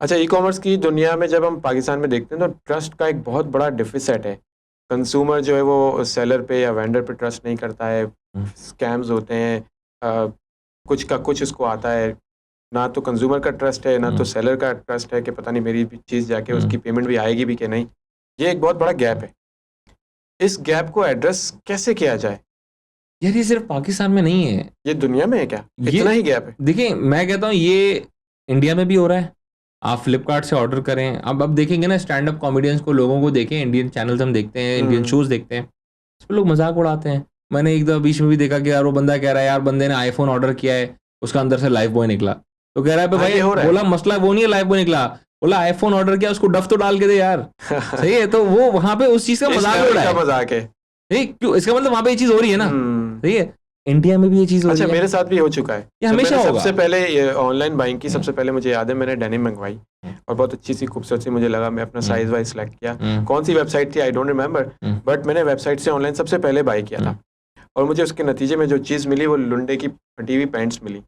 अच्छा, e commerce की दुनिया में जब हम पाकिस्तान में देखते हैं तो ट्रस्ट का एक बहुत बड़ा डिफिसिट है। कंज्यूमर जो है वो सेलर पे या वेंडर पे ट्रस्ट नहीं करता है। स्कैम्स होते हैं, कुछ का कुछ उसको आता है। ना तो कंज्यूमर का ट्रस्ट है, ना तो सेलर का ट्रस्ट है कि पता नहीं मेरी चीज़ जाके उसकी पेमेंट भी आएगी भी कि नहीं। ये एक बहुत बड़ा गैप है। इस गैप को एड्रेस कैसे किया जाए? यार ये सिर्फ पाकिस्तान में नहीं है, ये दुनिया में है क्या? इतना ही गैप है? देखिए मैं कहता हूँ ये इंडिया में भी हो रहा है। आप फ्लिपकार्ट से ऑर्डर करें, अब देखेंगे ना स्टैंड अप कॉमेडियंस को, लोगों को देखें, इंडियन चैनल्स हम देखते हैं, इंडियन शोज देखते हैं, उस पर लोग मजाक उड़ाते हैं। मैंने एक दो बीच में भी देखा कि यार वो बंदा कह रहा है यार बंदे ने आईफोन ऑर्डर किया है, उसका अंदर से लाइफ बॉय निकला। तो कह रहा है भाई, बोला मसला वो नहीं है लाइफ बॉय निकला, बोला आईफोन ऑर्डर किया, उसको डफ तो डाल के दे यार। सही है, तो वो वहां पे उस चीज का मजाक उड़ा है। मजाक है, क्यों? इसका मतलब वहां पे ये चीज हो रही है ना। सही है, इंडिया में भी ये चीज हो रही है। अच्छा, मेरे साथ भी हो चुका है। ये हमेशा होगा। सबसे पहले ऑनलाइन बाइंग की सबसे पहले मुझे याद है, मैंने डेनिम मंगवाई और बहुत अच्छी सी खूबसूरत सी मुझे लगा। मैं अपना साइज वाइज सेलेक्ट किया। कौन सी वेबसाइट थी आई डोंट रिमेम्बर, बट मैंने वेबसाइट से ऑनलाइन सबसे पहले बाई किया था और मुझे उसके नतीजे में जो चीज़ मिली वो लुंडे की फटी हुई पैंट्स मिली।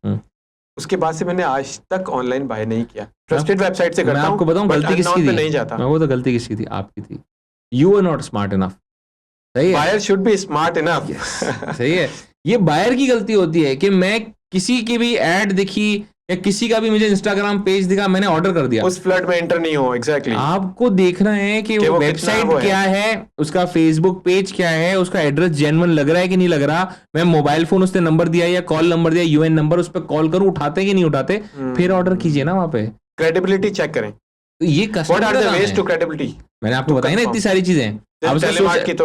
उसके बाद से मैंने आज तक ऑनलाइन बाय नहीं किया। ट्रस्टेड वेबसाइट से करता हूं। मैं आपको बताऊं गलती किसकी थी? नहीं जाता। मैं वो तो गलती किसकी थी? आपकी थी। You are not smart enough. सही है, buyer should be smart enough. सही है, ये बायर की गलती होती है कि मैं किसी की भी एड दिखी या किसी का भी मुझे इंस्टाग्राम पेज दिखा, मैंने ऑर्डर कर दिया। उस फ्लड में एंटर नहीं हो। एग्जैक्टली आपको देखना है कि वो वेबसाइट क्या है, उसका फेसबुक पेज क्या है, उसका एड्रेस जेन्युइन लग रहा है कि नहीं लग रहा। मैं मोबाइल फोन उसने नंबर दिया या कॉल नंबर दिया, यूएन नंबर, उस पर कॉल करूं, उठाते कि नहीं उठाते, फिर ऑर्डर कीजिए ना। वहां पे क्रेडिबिलिटी चेक करें। तो ये कस्टमर का वेज टू क्रेडिबिलिटी, मैंने आपको बताया ना इतनी सारी चीजें। तो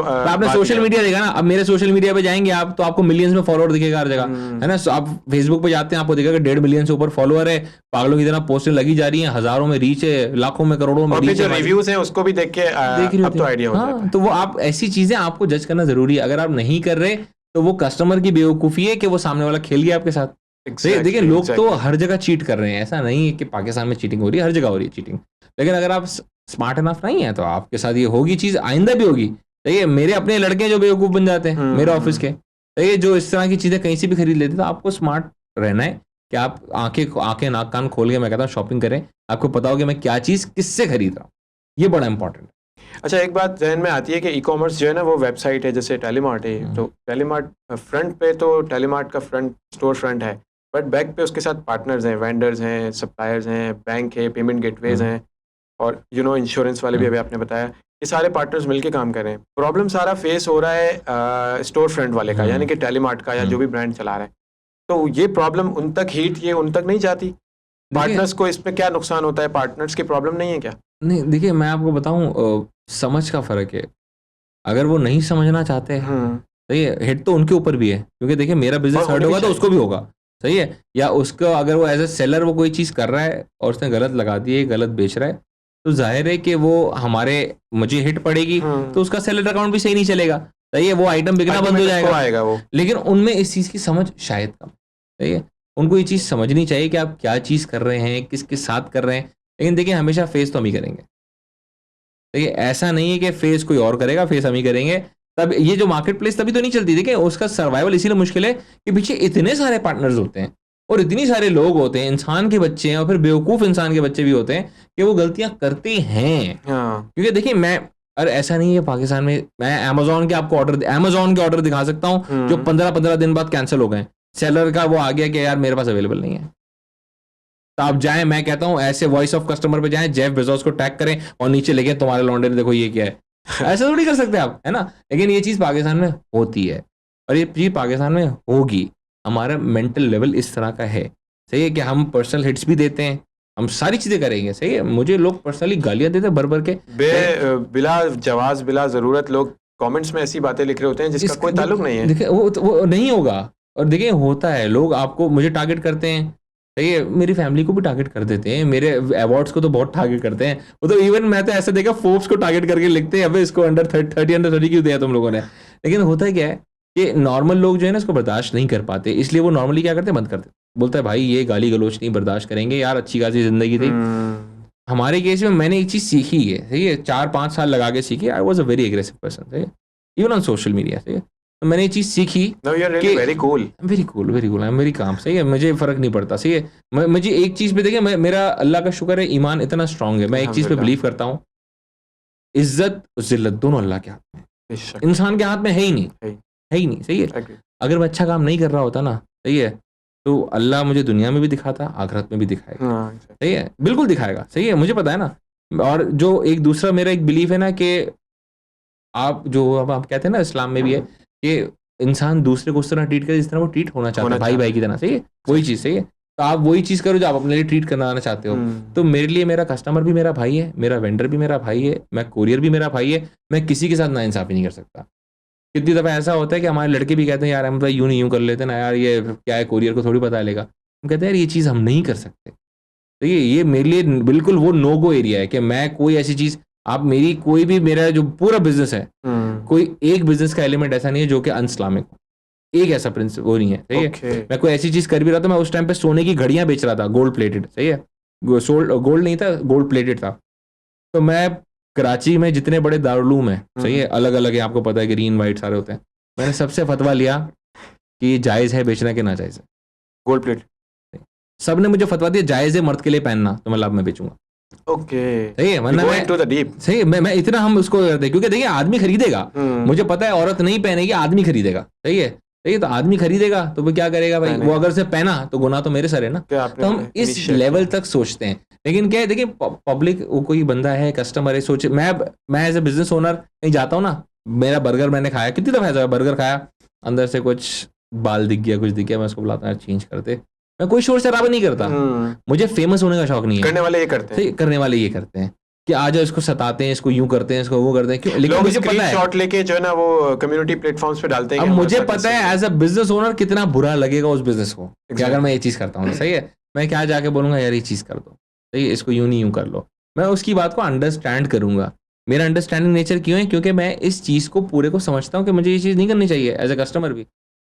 आपने सोशल मीडिया देखा ना, अब मेरे सोशल मीडिया पे जाएंगे आप तो आपको मिलियंस में फॉलोअर दिखेगा हर जगह, है ना। आप फेसबुक पे जाते हैं आपको दिखेगा 1.5 मिलियन से ऊपर फॉलोअर है, पागलों की तरह पोस्टें लगी जा रही हैं, हजारों में रीच है, लाखों में करोड़ों में रीच है। रिव्यूज हैं उसको भी देख के अब तो आइडिया हो जाता है। तो वो आप ऐसी चीजें आपको जज करना जरूरी है। अगर आप नहीं कर रहे तो वो कस्टमर की बेवकूफी है कि वो सामने वाला खेल गया आपके साथ। देखिए लोग तो हर जगह चीट कर रहे हैं, ऐसा नहीं है कि पाकिस्तान में चीटिंग हो रही है, हर जगह हो रही है चीटिंग। लेकिन अगर आप स्मार्ट इनफ नहीं है तो आपके साथ ये होगी चीज, आइंदा भी होगी। देखिए मेरे अपने लड़के जो बेवकूफ बन जाते हैं मेरे ऑफिस के, देखिए जो इस तरह की चीजें कहीं से भी खरीद लेते, तो आपको स्मार्ट रहना है कि आप आंखें नाक कान खोल के मैं कहता हूँ शॉपिंग करें। आपको पता हो कि मैं क्या चीज किससे खरीद रहा हूँ, ये बड़ा इंपॉर्टेंट है। अच्छा, एक बात जहन में आती है कि ई कॉमर्स जो है ना वो वेबसाइट है, जैसे टेलीमार्ट है, तो टेलीमार्ट फ्रंट पे तो टेलीमार्ट का फ्रंट स्टोर फ्रंट है, बट बैक पे उसके साथ पार्टनर्स हैं, वेंडर्स हैं, सप्लायर्स हैं, बैंक है, पेमेंट गेटवेज हैं और इंश्योरेंस वाले भी अभी आपने बताया, ये सारे पार्टनर्स मिलके काम कर रहे हैं। प्रॉब्लम सारा फेस हो रहा है स्टोर फ्रंट वाले का, यानी कि टेलीमार्ट का या जो भी ब्रांड चला रहा है। तो ये प्रॉब्लम उन तक ये उन तक नहीं जाती। पार्टनर्स को इसमें क्या नुकसान होता है? पार्टनर्स की प्रॉब्लम नहीं है क्या? नहीं, देखिए मैं आपको बताऊं, समझ का फर्क है। अगर वो नहीं समझना चाहते सही है, हिट तो उनके ऊपर भी है, क्योंकि देखिए मेरा बिजनेस हर्ट होगा तो उसको भी होगा। सही है, या उसको अगर वो एज ए सेलर वो कोई चीज़ कर रहा है और उसने गलत लगा दी है, गलत बेच रहा है, तो जाहिर है कि वो मुझे हिट पड़ेगी तो उसका सेलर अकाउंट भी सही नहीं चलेगा। सही है, वो आइटम बिकना बंद हो जाएगा वो। लेकिन उनमें इस चीज़ की समझ शायद कम। सही है, उनको ये चीज़ समझनी चाहिए कि आप क्या चीज़ कर रहे हैं, किसके साथ कर रहे हैं। लेकिन देखिए हमेशा फेस तो हम ही करेंगे। देखिए ऐसा नहीं है कि फेस कोई और करेगा, फेस हम ही करेंगे। तब ये जो मार्केट प्लेस तभी तो नहीं चलती। देखिए उसका सर्वाइवल इसीलिए मुश्किल है कि पीछे इतने सारे पार्टनर्स होते हैं और इतनी सारे लोग होते हैं, इंसान के बच्चे हैं और फिर बेवकूफ इंसान के बच्चे भी होते हैं कि वो गलतियां करते हैं। क्योंकि देखिए अरे ऐसा नहीं है पाकिस्तान में, मैं अमेजोन के ऑर्डर दिखा सकता हूँ जो 15-15 दिन बाद कैंसिल हो गए। सेलर का वो आ गया कि यार मेरे पास अवेलेबल नहीं है। तो आप जाएं, मैं कहता हूं ऐसे वॉइस ऑफ कस्टमर पे जाएं, जेफ बेजोस को टैग करें और नीचे लिखें तुम्हारे लॉन्डे ने देखो ये क्या है। ऐसा थोड़ी कर सकते आप, है ना। लेकिन ये चीज पाकिस्तान में होती है और ये चीज पाकिस्तान में होगी। हमारा मेंटल लेवल इस तरह का है। सही है कि हम पर्सनल हिट्स भी देते हैं, हम सारी चीजें करेंगे। सही है, मुझे लोग पर्सनली गालियां देते हैं भर के, बिला जवाज बिला जरूरत लोग कमेंट्स में ऐसी बातें लिख रहे होते हैं जिसका कोई ताल्लुक नहीं है। देखिए वो नहीं होगा। और देखिए होता है, लोग आपको मुझे टारगेट करते हैं, सही है, मेरी फैमिली को भी टारगेट कर देते हैं, मेरे अवार्ड्स को तो बहुत टारगेट करते हैं। वो तो इवन मैं तो ऐसा देखा फोर्ब्स को टारगेट करके लिखते हैं अबे इसको अंडर 30 क्यों दिया तुम लोगों ने। लेकिन होता क्या है कि नॉर्मल लोग जो है ना इसको बर्दाश्त नहीं कर पाते, इसलिए वो नॉर्मली क्या करते हैं, बंद कर देते, बोलता है भाई ये गाली गलोच नहीं बर्दाश्त करेंगे यार, अच्छी खासी जिंदगी थी। हमारे केस में मैंने एक चीज सीखी है, सही है, 4-5 साल लगा के सीखी। I was a very aggressive person, even on social media. सही है, तो मैंने ये चीज़ सीखी No, you're really very cool. Very cool I am very calm. सही है, मुझे फ़र्क नहीं पड़ता। सही है, मुझे एक चीज़ पे देखिए, मेरा अल्लाह का शुक्र है ईमान इतना स्ट्रांग है, मैं एक चीज़ पे बिलीव करता हूँ, इज्जत जिल्लत दोनों अल्लाह के हाथ में, बेशक। इंसान के हाथ में है ही नहीं, है ही नहीं। सही है, Agree. अगर मैं अच्छा काम नहीं कर रहा होता ना, सही है, तो अल्लाह मुझे दुनिया में भी दिखाता, आखिरत में भी दिखाएगा। हाँ, exactly. सही है, बिल्कुल दिखाएगा। सही है, मुझे पता है ना। और जो एक दूसरा मेरा एक बिलीफ है ना कि आप जो अब आप कहते हैं ना, इस्लाम में भी है कि इंसान दूसरे को उस तरह ट्रीट करे जिस तरह वो ट्रीट होना चाहता है, भाई भाई की तरह। सही है, वही चीज़। सही है, तो आप वही चीज़ करो जो आप अपने लिए ट्रीट करना चाहते हो। तो मेरे लिए मेरा कस्टमर भी मेरा भाई है, मेरा वेंडर भी मेरा भाई है, मैं कोरियर भी मेरा भाई है, मैं किसी के साथ नाइंसाफ़ी नहीं कर सकता। कितनी दफ़ा ऐसा होता है कि हमारे लड़के भी कहते हैं यार हम तो यूँ नहीं यूँ कर लेते ना यार, ये क्या है, कोरियर को थोड़ी पता लेगा। हम कहते हैं यार ये चीज़ हम नहीं कर सकते। तो ये मेरे लिए बिल्कुल वो नो गो एरिया है कि मैं कोई ऐसी चीज़, आप मेरी कोई भी, मेरा जो पूरा बिजनेस है, कोई एक बिजनेस का एलिमेंट ऐसा नहीं है जो कि अनइस्लामिक हो, एक ऐसा प्रिंसिपल वो नहीं है। सही है, मैं कोई ऐसी चीज़ कर भी रहा था, मैं उस टाइम पे सोने की घड़ियाँ बेच रहा था, गोल्ड प्लेटेड। सही है, गोल्ड नहीं था, गोल्ड प्लेटेड था। तो मैं कराची में जितने बड़े दारुलूम है, सही है, अलग अलग है, आपको पता है, ग्रीन वाइट सारे होते हैं, मैंने सबसे फतवा लिया कि ये जायज़ है बेचना कि ना जायज़ है गोल्ड प्लेट। सब ने मुझे फतवा दिया जायज़ है मर्द के लिए पहनना, तो मैं लाभ में बेचूंगा। ओके, सही है, वरना मैं टू द डीप। सही है, मैं इतना हम उसको करते हैं क्योंकि देखिए आदमी खरीदेगा, मुझे पता है औरत नहीं पहनेगी, आदमी खरीदेगा। सही है, सही है, तो आदमी खरीदेगा तो वो क्या करेगा भाई, वो अगर से पहना तो गुनाह तो मेरे सर है ना। तो हम इस लेवल तक सोचते हैं, लेकिन क्या है देखिए, पब्लिक वो कोई बंदा है, कस्टमर है, सोचे मैं एज ए बिजनेस ओनर कहीं जाता हूँ ना, मेरा बर्गर मैंने खाया, कितनी दफ़ा ऐसा बर्गर खाया, अंदर से कुछ बाल दिख गया, कुछ दिख गया, मैं उसको बुलाता हूँ चेंज करते, मैं कोई शोर शराबा नहीं करता, मुझे फेमस होने का शौक नहीं है। करने वाले ये करते हैं, करने वाले ये करते हैं कि आ जाओ इसको सताते हैं, इसको यूं करते हैं, इसको वो करते हैं, क्यों? लेकिन मुझे पता है शॉट लेके जो है ना वो कम्युनिटी प्लेटफॉर्म्स पे डालते हैं। अब मुझे पता है एज अ बिजनेस ओनर कितना बुरा लगेगा उस बिजनेस को कि अगर मैं ये चीज़ करता हूँ। सही है, मैं क्या जाके बोलूँगा यार ये चीज़ कर दो, सही है, इसको यूं नहीं यूं कर लो, मैं उसकी बात को अंडरस्टैंड करूँगा। मेरा अंडरस्टैंडिंग नेचर क्यों है, क्योंकि मैं इस चीज़ को पूरे को समझता हूँ कि मुझे ये चीज़ नहीं करनी चाहिए एज अ कस्टमर भी,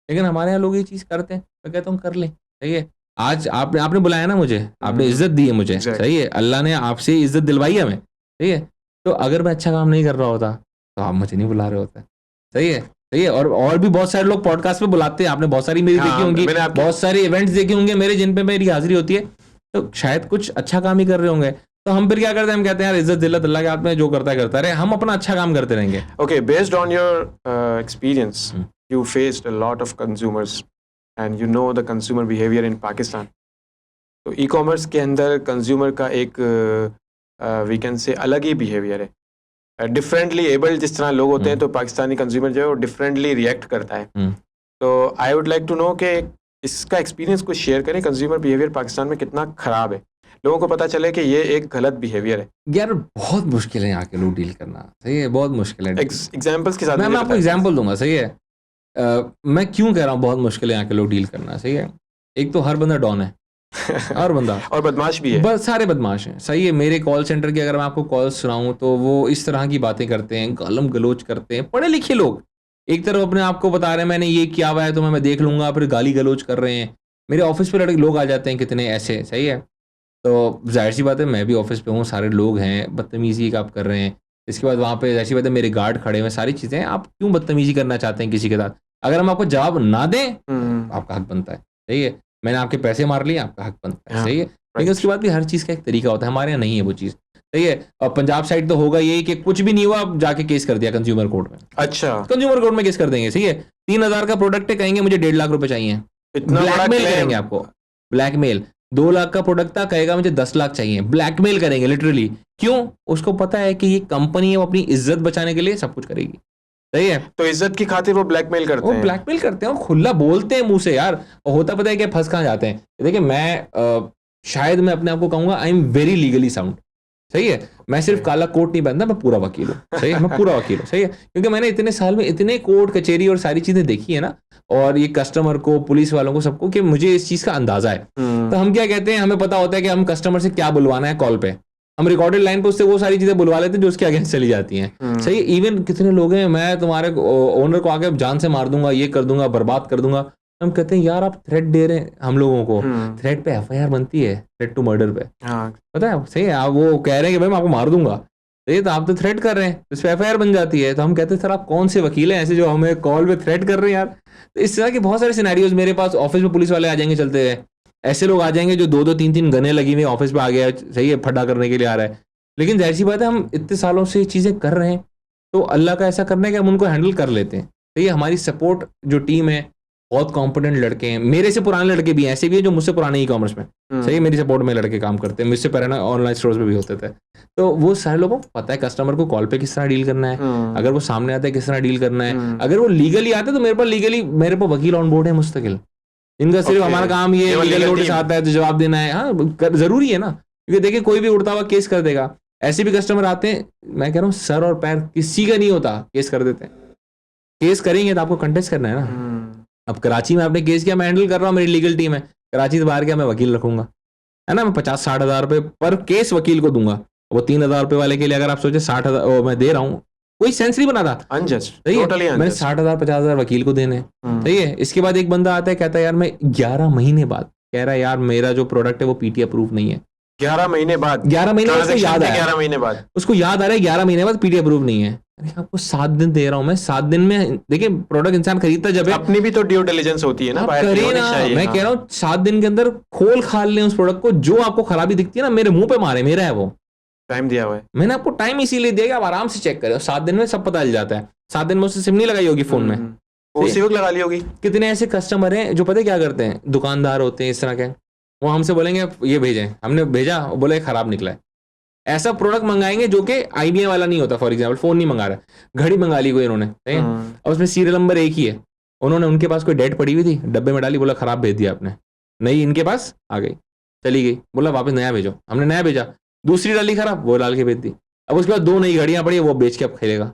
लेकिन हमारे यहाँ लोग ये चीज़ करते हैं, मैं कहता हूँ कर लें। सही है, आज आपने बुलाया ना मुझे, आपने इज्जत दी है मुझे। सही है, अल्लाह ने आपसे इज्जत दिलवाई है हमें। सही है, तो अगर मैं अच्छा काम नहीं कर रहा होता तो आप मुझे नहीं बुला रहे होते। सही है, सही है, और भी बहुत सारे लोग पॉडकास्ट पे बुलाते हैं, आपने बहुत सारी मेरी देखी होंगी, बहुत सारे इवेंट्स देखे होंगे मेरे जिन पे मेरी हाजिरी होती है, तो शायद कुछ अच्छा काम ही कर रहे होंगे। तो हम फिर क्या करते हैं, हम कहते हैं यार इज्जत दिल्लत अल्लाह के हाथ में, जो करता है करता रहे, हम अपना अच्छा काम करते रहेंगे। Okay, based on your experience, you faced a lot of consumers and you know the consumer behaviour in Pakistan. तो ई कॉमर्स के अंदर कंज्यूमर का एक वी कैन से अलग ही बिहेवियर है, डिफरेंटली एबल्ड जिस तरह लोग होते हैं, तो पाकिस्तानी कंज्यूमर जो है वो डिफरेंटली रिएक्ट करता है। तो I would like to know कि इसका एक्सपीरियंस कुछ शेयर करें, कंज्यूमर बिहेवियर पाकिस्तान में कितना ख़राब है, लोगों को पता चले कि ये एक गलत बिहेवियर है। यार बहुत मुश्किल है यहाँ के लोग डील करना। सही है, बहुत मुश्किल है। एग्जाम्पल्स के साथ मैं आपको एग्जाम्पल दूंगा। सही है, मैं क्यों कह रहा हूँ बहुत मुश्किल है यहाँ के लोग डील करना। सही है, एक तो हर बंदा डॉन है और बंदा और बदमाश भी है, सारे बदमाश हैं। सही है, मेरे कॉल सेंटर की अगर मैं आपको कॉल सुनाऊं तो वो इस तरह की बातें करते हैं, गालम गलोच करते हैं, पढ़े लिखे लोग एक तरफ अपने आप को बता रहे हैं मैंने ये किया हुआ है तो मैं देख लूंगा, फिर गाली गलोच कर रहे हैं। मेरे ऑफिस पे लड़के लोग आ जाते हैं कितने ऐसे। सही है, तो जाहिर सी बात है मैं भी ऑफिस पे हूँ, सारे लोग हैं, बदतमीजी आप कर रहे हैं। इसके बाद वहाँ पे जाहिर सी बात है मेरे गार्ड खड़े हुए, सारी चीज़ें, आप क्यों बदतमीजी करना चाहते हैं किसी के साथ? अगर हम आपको जवाब ना दें आपका हक बनता है। सही है, मैंने आपके पैसे मार लिए, आपका हक बनता है। सही है, लेकिन उसके बाद भी हर चीज़ का एक तरीका होता है, हमारे यहाँ नहीं है वो चीज़। सही है, और पंजाब साइड तो होगा यही कि कुछ भी नहीं हुआ आप जाके केस कर दिया कंज्यूमर कोर्ट में। अच्छा, कंज्यूमर कोर्ट में केस कर देंगे। सही है, 3,000 का प्रोडक्ट है, कहेंगे मुझे 1.5 लाख रुपए चाहिए, ब्लैकमेल करेंगे आपको। ब्लैकमेल 2 लाख का प्रोडक्ट था, कहेगा मुझे 10 लाख चाहिए, ब्लैकमेल करेंगे लिटरली। क्यों? उसको पता है कि ये कंपनी है, वो अपनी इज्जत बचाने के लिए सब कुछ करेगी। सही है, तो इज्जत की खातिर वो ब्लैकमेल करते हैं, ब्लैकमेल करते हैं, खुला बोलते हैं मुंह से यार। और होता पता है कि फंस कहाँ जाते हैं। देखिए मैं शायद मैं अपने आप को कहूंगा I am very legally sound. सही है, मैं सिर्फ काला कोट नहीं पहनता, मैं पूरा वकील हूँ। सही है, मैं पूरा वकील हूँ। सही है, क्योंकि मैंने इतने साल में इतने कोर्ट कचहरी और सारी चीजें देखी है ना, और ये कस्टमर को, पुलिस वालों को, सबको, कि मुझे इस चीज का अंदाजा है। तो हम क्या कहते हैं, हमें पता होता है कि हम कस्टमर से क्या बुलवाना है कॉल पे, हम रिकॉर्डेड लाइन पे उससे वो सारी चीजें बुलवा लेते हैं जो उसके अगेंस्ट चली जाती हैं। सही है, इवन कितने लोग हैं, मैं तुम्हारे ओनर को आके जान से मार दूंगा, ये कर दूंगा, बर्बाद कर दूंगा। हम कहते हैं यार आप थ्रेट दे रहे हैं हम लोगों को, थ्रेट पे एफआईआर बनती है, थ्रेट टू मर्डर पे। पता है, सही है, आप वो कह रहे हैं कि भाई मैं आपको मार दूंगा, तो ये तो आप तो थ्रेट कर रहे हैं, तो इस पर FIR बन जाती है। तो हम कहते हैं सर आप कौन से वकील हैं ऐसे जो हमें कॉल पे थ्रेट कर रहे हैं यार। तो इस तरह के बहुत सारे सिनेरियोज मेरे पास, ऑफिस में पुलिस वाले आ जाएंगे चलते हुए, ऐसे लोग आ जाएंगे जो 2-2 3-3 गने लगी हुई ऑफिस पे आ गया, सही है, फटा करने के लिए आ रहा है। लेकिन जाहिर सी बात है हम इतने सालों से ये चीज़ें कर रहे हैं, तो अल्लाह का ऐसा करना है कि हम उनको हैंडल कर लेते हैं। तो ये हमारी सपोर्ट जो टीम है, बहुत कॉम्पिटेंट लड़के हैं, मेरे से पुराने लड़के भी हैं, ऐसे भी हैं जो मुझसे पुराने ई कॉमर्स में, सही है, मेरी सपोर्ट में लड़के काम करते हैं, मुझसे पहले ऑनलाइन स्टोर्स में भी होते थे। तो वो सारे लोगों को पता है कस्टमर को कॉल पे किस तरह डील करना है, अगर वो सामने आता है किस तरह डील करना है, अगर वो लीगली आते हैं तो मेरे पास वकील ऑन बोर्ड है मुस्तकिल, इनका सिर्फ हमारा काम ये लीगल नोटिस आता है तो जवाब देना है। हाँ जरूरी है ना, क्योंकि देखिए कोई भी उड़ता हुआ केस कर देगा। ऐसे भी कस्टमर आते हैं, मैं कह रहा हूँ सर और पैर किसी का नहीं होता, केस कर देते हैं। केस करेंगे तो आपको कंटेस्ट करना है ना। अब कराची में आपने केस किया, मैं हैंडल कर रहा हूँ, मेरी लीगल टीम है। कराची से बाहर गया, मैं वकील रखूंगा, है ना, मैं 50-60 हज़ार रुपये पर केस वकील को दूंगा। वो 3,000 रुपये वाले के लिए अगर आप सोचे 60,000 मैं दे रहा हूँ, कोई सेंस नहीं बना था, सही है, मैंने 60,000 50,000 वकील को देने, सही है। इसके बाद एक बंदा आता है, कहता है यार मैं 11 महीने बाद, कह रहा है यार मेरा जो प्रोडक्ट है वो PT अप्रूव नहीं है। 11 महीने बाद, 11 महीने बाद याद आया, 11 महीने बाद उसको याद आ रहा है 11 महीने बाद PT अप्रूव नहीं है। अरे आपको 7 दिन दे रहा हूं मैं, 7 दिन में देखिए प्रोडक्ट इंसान खरीदता जब है, अपनी भी तो ड्यू डिलिजेंस होती है ना, करें ना। मैं कह रहा हूँ 7 दिन के अंदर खोल खाल लें उस प्रोडक्ट को, जो आपको खराबी दिखती है ना, मेरे मुंह पे मारे, मेरा है वो टाइम दिया हुआ है, मैंने आपको टाइम इसीलिए दिया कि आप आराम से चेक करें, 7 दिन में सब पता चल जाता है। 7 दिन में उससे सिम नहीं लगाई होगी फोन में, उसी वक्त लगा ली होगी। कितने ऐसे कस्टमर हैं जो पता क्या करते हैं, दुकानदार होते हैं इस तरह के, वो हमसे बोलेंगे ये भेजें, हमने भेजा, बोले खराब निकला है। ऐसा प्रोडक्ट मंगाएंगे जो कि IBM वाला नहीं होता, फॉर एग्जांपल फोन नहीं मंगा रहा, घड़ी मंगा ली कोई इन्होंने, ठीक है, और उसमें सीरियल नंबर एक ही है, उन्होंने उनके पास कोई डेट पड़ी हुई थी, डब्बे में डाली, बोला खराब भेज दिया आपने, नहीं इनके पास आ गई, चली गई, बोला वापस नया भेजो, हमने नया भेजा, दूसरी डाली खराब, वो डाल के भेज दी। अब उसके बाद 2 नई घड़ियां पड़ी, वो बेच के अब खेलेगा।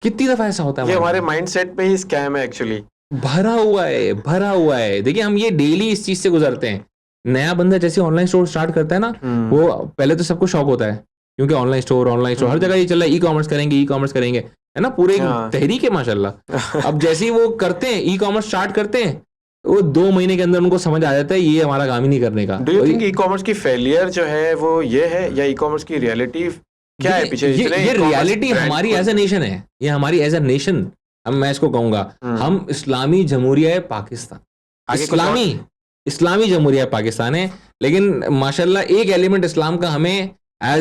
कितनी दफा ऐसा होता है, ये हमारे माइंडसेट पे ही स्कैम है एक्चुअली, भरा हुआ है, भरा हुआ है। देखिए हम ये डेली इस चीज से गुजरते हैं। नया बंदा जैसे ऑनलाइन स्टोर स्टार्ट करता है ना, वो पहले तो सबको शौक होता है, क्योंकि ऑनलाइन स्टोर हर जगह ये चल रहा है, ई कॉमर्स करेंगे, है ना, पूरे तहरीक है माशाल्लाह। अब जैसे ही वो करते हैं, ई-कॉमर्स स्टार्ट करते हैं, वो 2 महीने के अंदर उनको समझ आ जाता है ये हमारा काम ही नहीं करने का। डू यू थिंक ई-कॉमर्स की फेलियर जो है वो ये है, या ई-कॉमर्स की रियलिटी क्या है पीछे? ये रियलिटी हमारी एज ए नेशन है, ये हमारी एज ए नेशन, मैं इसको कहूंगा, हम इस्लामी जमहूरिया पाकिस्तान, इस्लामी जमहूरिया पाकिस्तान है, लेकिन माशाल्लाह एक एलिमेंट इस्लाम का हमें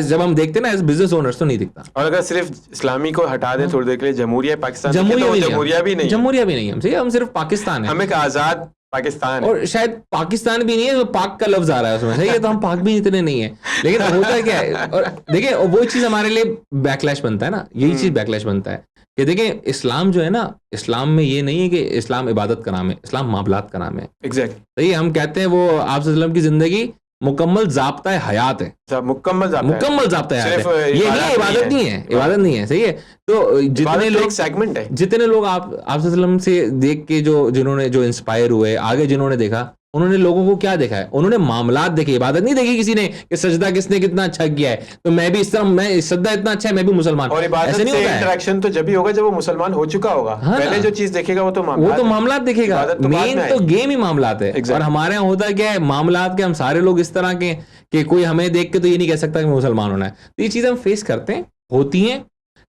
जब हम देखते हैं ना एज बिजनेस ओनर्स तो नहीं दिखता। और अगर सिर्फ इस्लामी को हटा दें थोड़ी देर के लिए, जमहूरिया पाकिस्तान, जमहूरिया भी नहीं, हम सिर्फ पाकिस्तान है, हम एक आजाद पाकिस्तान है, और शायद पाकिस्तान भी नहीं है, तो पाक का लफ्ज आ रहा है उसमें, सही है, तो हम पाक भी इतने नहीं है, लेकिन होता क्या है, और देखिए वो चीज हमारे लिए बैकलैश बनता है ना, यही चीज बैकलैश बनता है कि देखिए इस्लाम जो है ना, इस्लाम में ये नहीं है कि इस्लाम इबादत का नाम है, इस्लाम मामलात का नाम है। एग्जैक्टली, सही है, हम कहते हैं वो आप सल्लल्लाहु अलैहि वसल्लम की जिंदगी मुकम्मल ज़ाब्ता हयात है, मुकम्मल ज़ाब्ता हयात है, ये नहीं इबादत नहीं है, सही है। तो जितने लोग सेगमेंट है, जितने लोग आप सल्लल्लाहु अलैहि वसल्लम से देख के जिन्होंने इंस्पायर हुए, आगे जिन्होंने देखा, उन्होंने लोगों को क्या देखा है, उन्होंने मामलात देखे, इबादत नहीं देखी किसी ने कि सजदा किसने कितना अच्छा किया है, तो मैं भी इस तरह, मैं सजदा इतना अच्छा है मैं भी मुसलमान, और इबादत से इंटरेक्शन तो जब भी होगा जब वो मुसलमान हो चुका होगा। हाँ, पहले जो चीज देखेगा वो तो मामलात देखेगा, मेन तो गेम ही मामलात है। और हमारे यहाँ होता क्या है, मामलात के हम सारे लोग इस तरह के कि कोई हमें देख के तो ये नहीं कह सकता कि मुसलमान होना है। तो ये चीजें हम फेस करते हैं, होती हैं,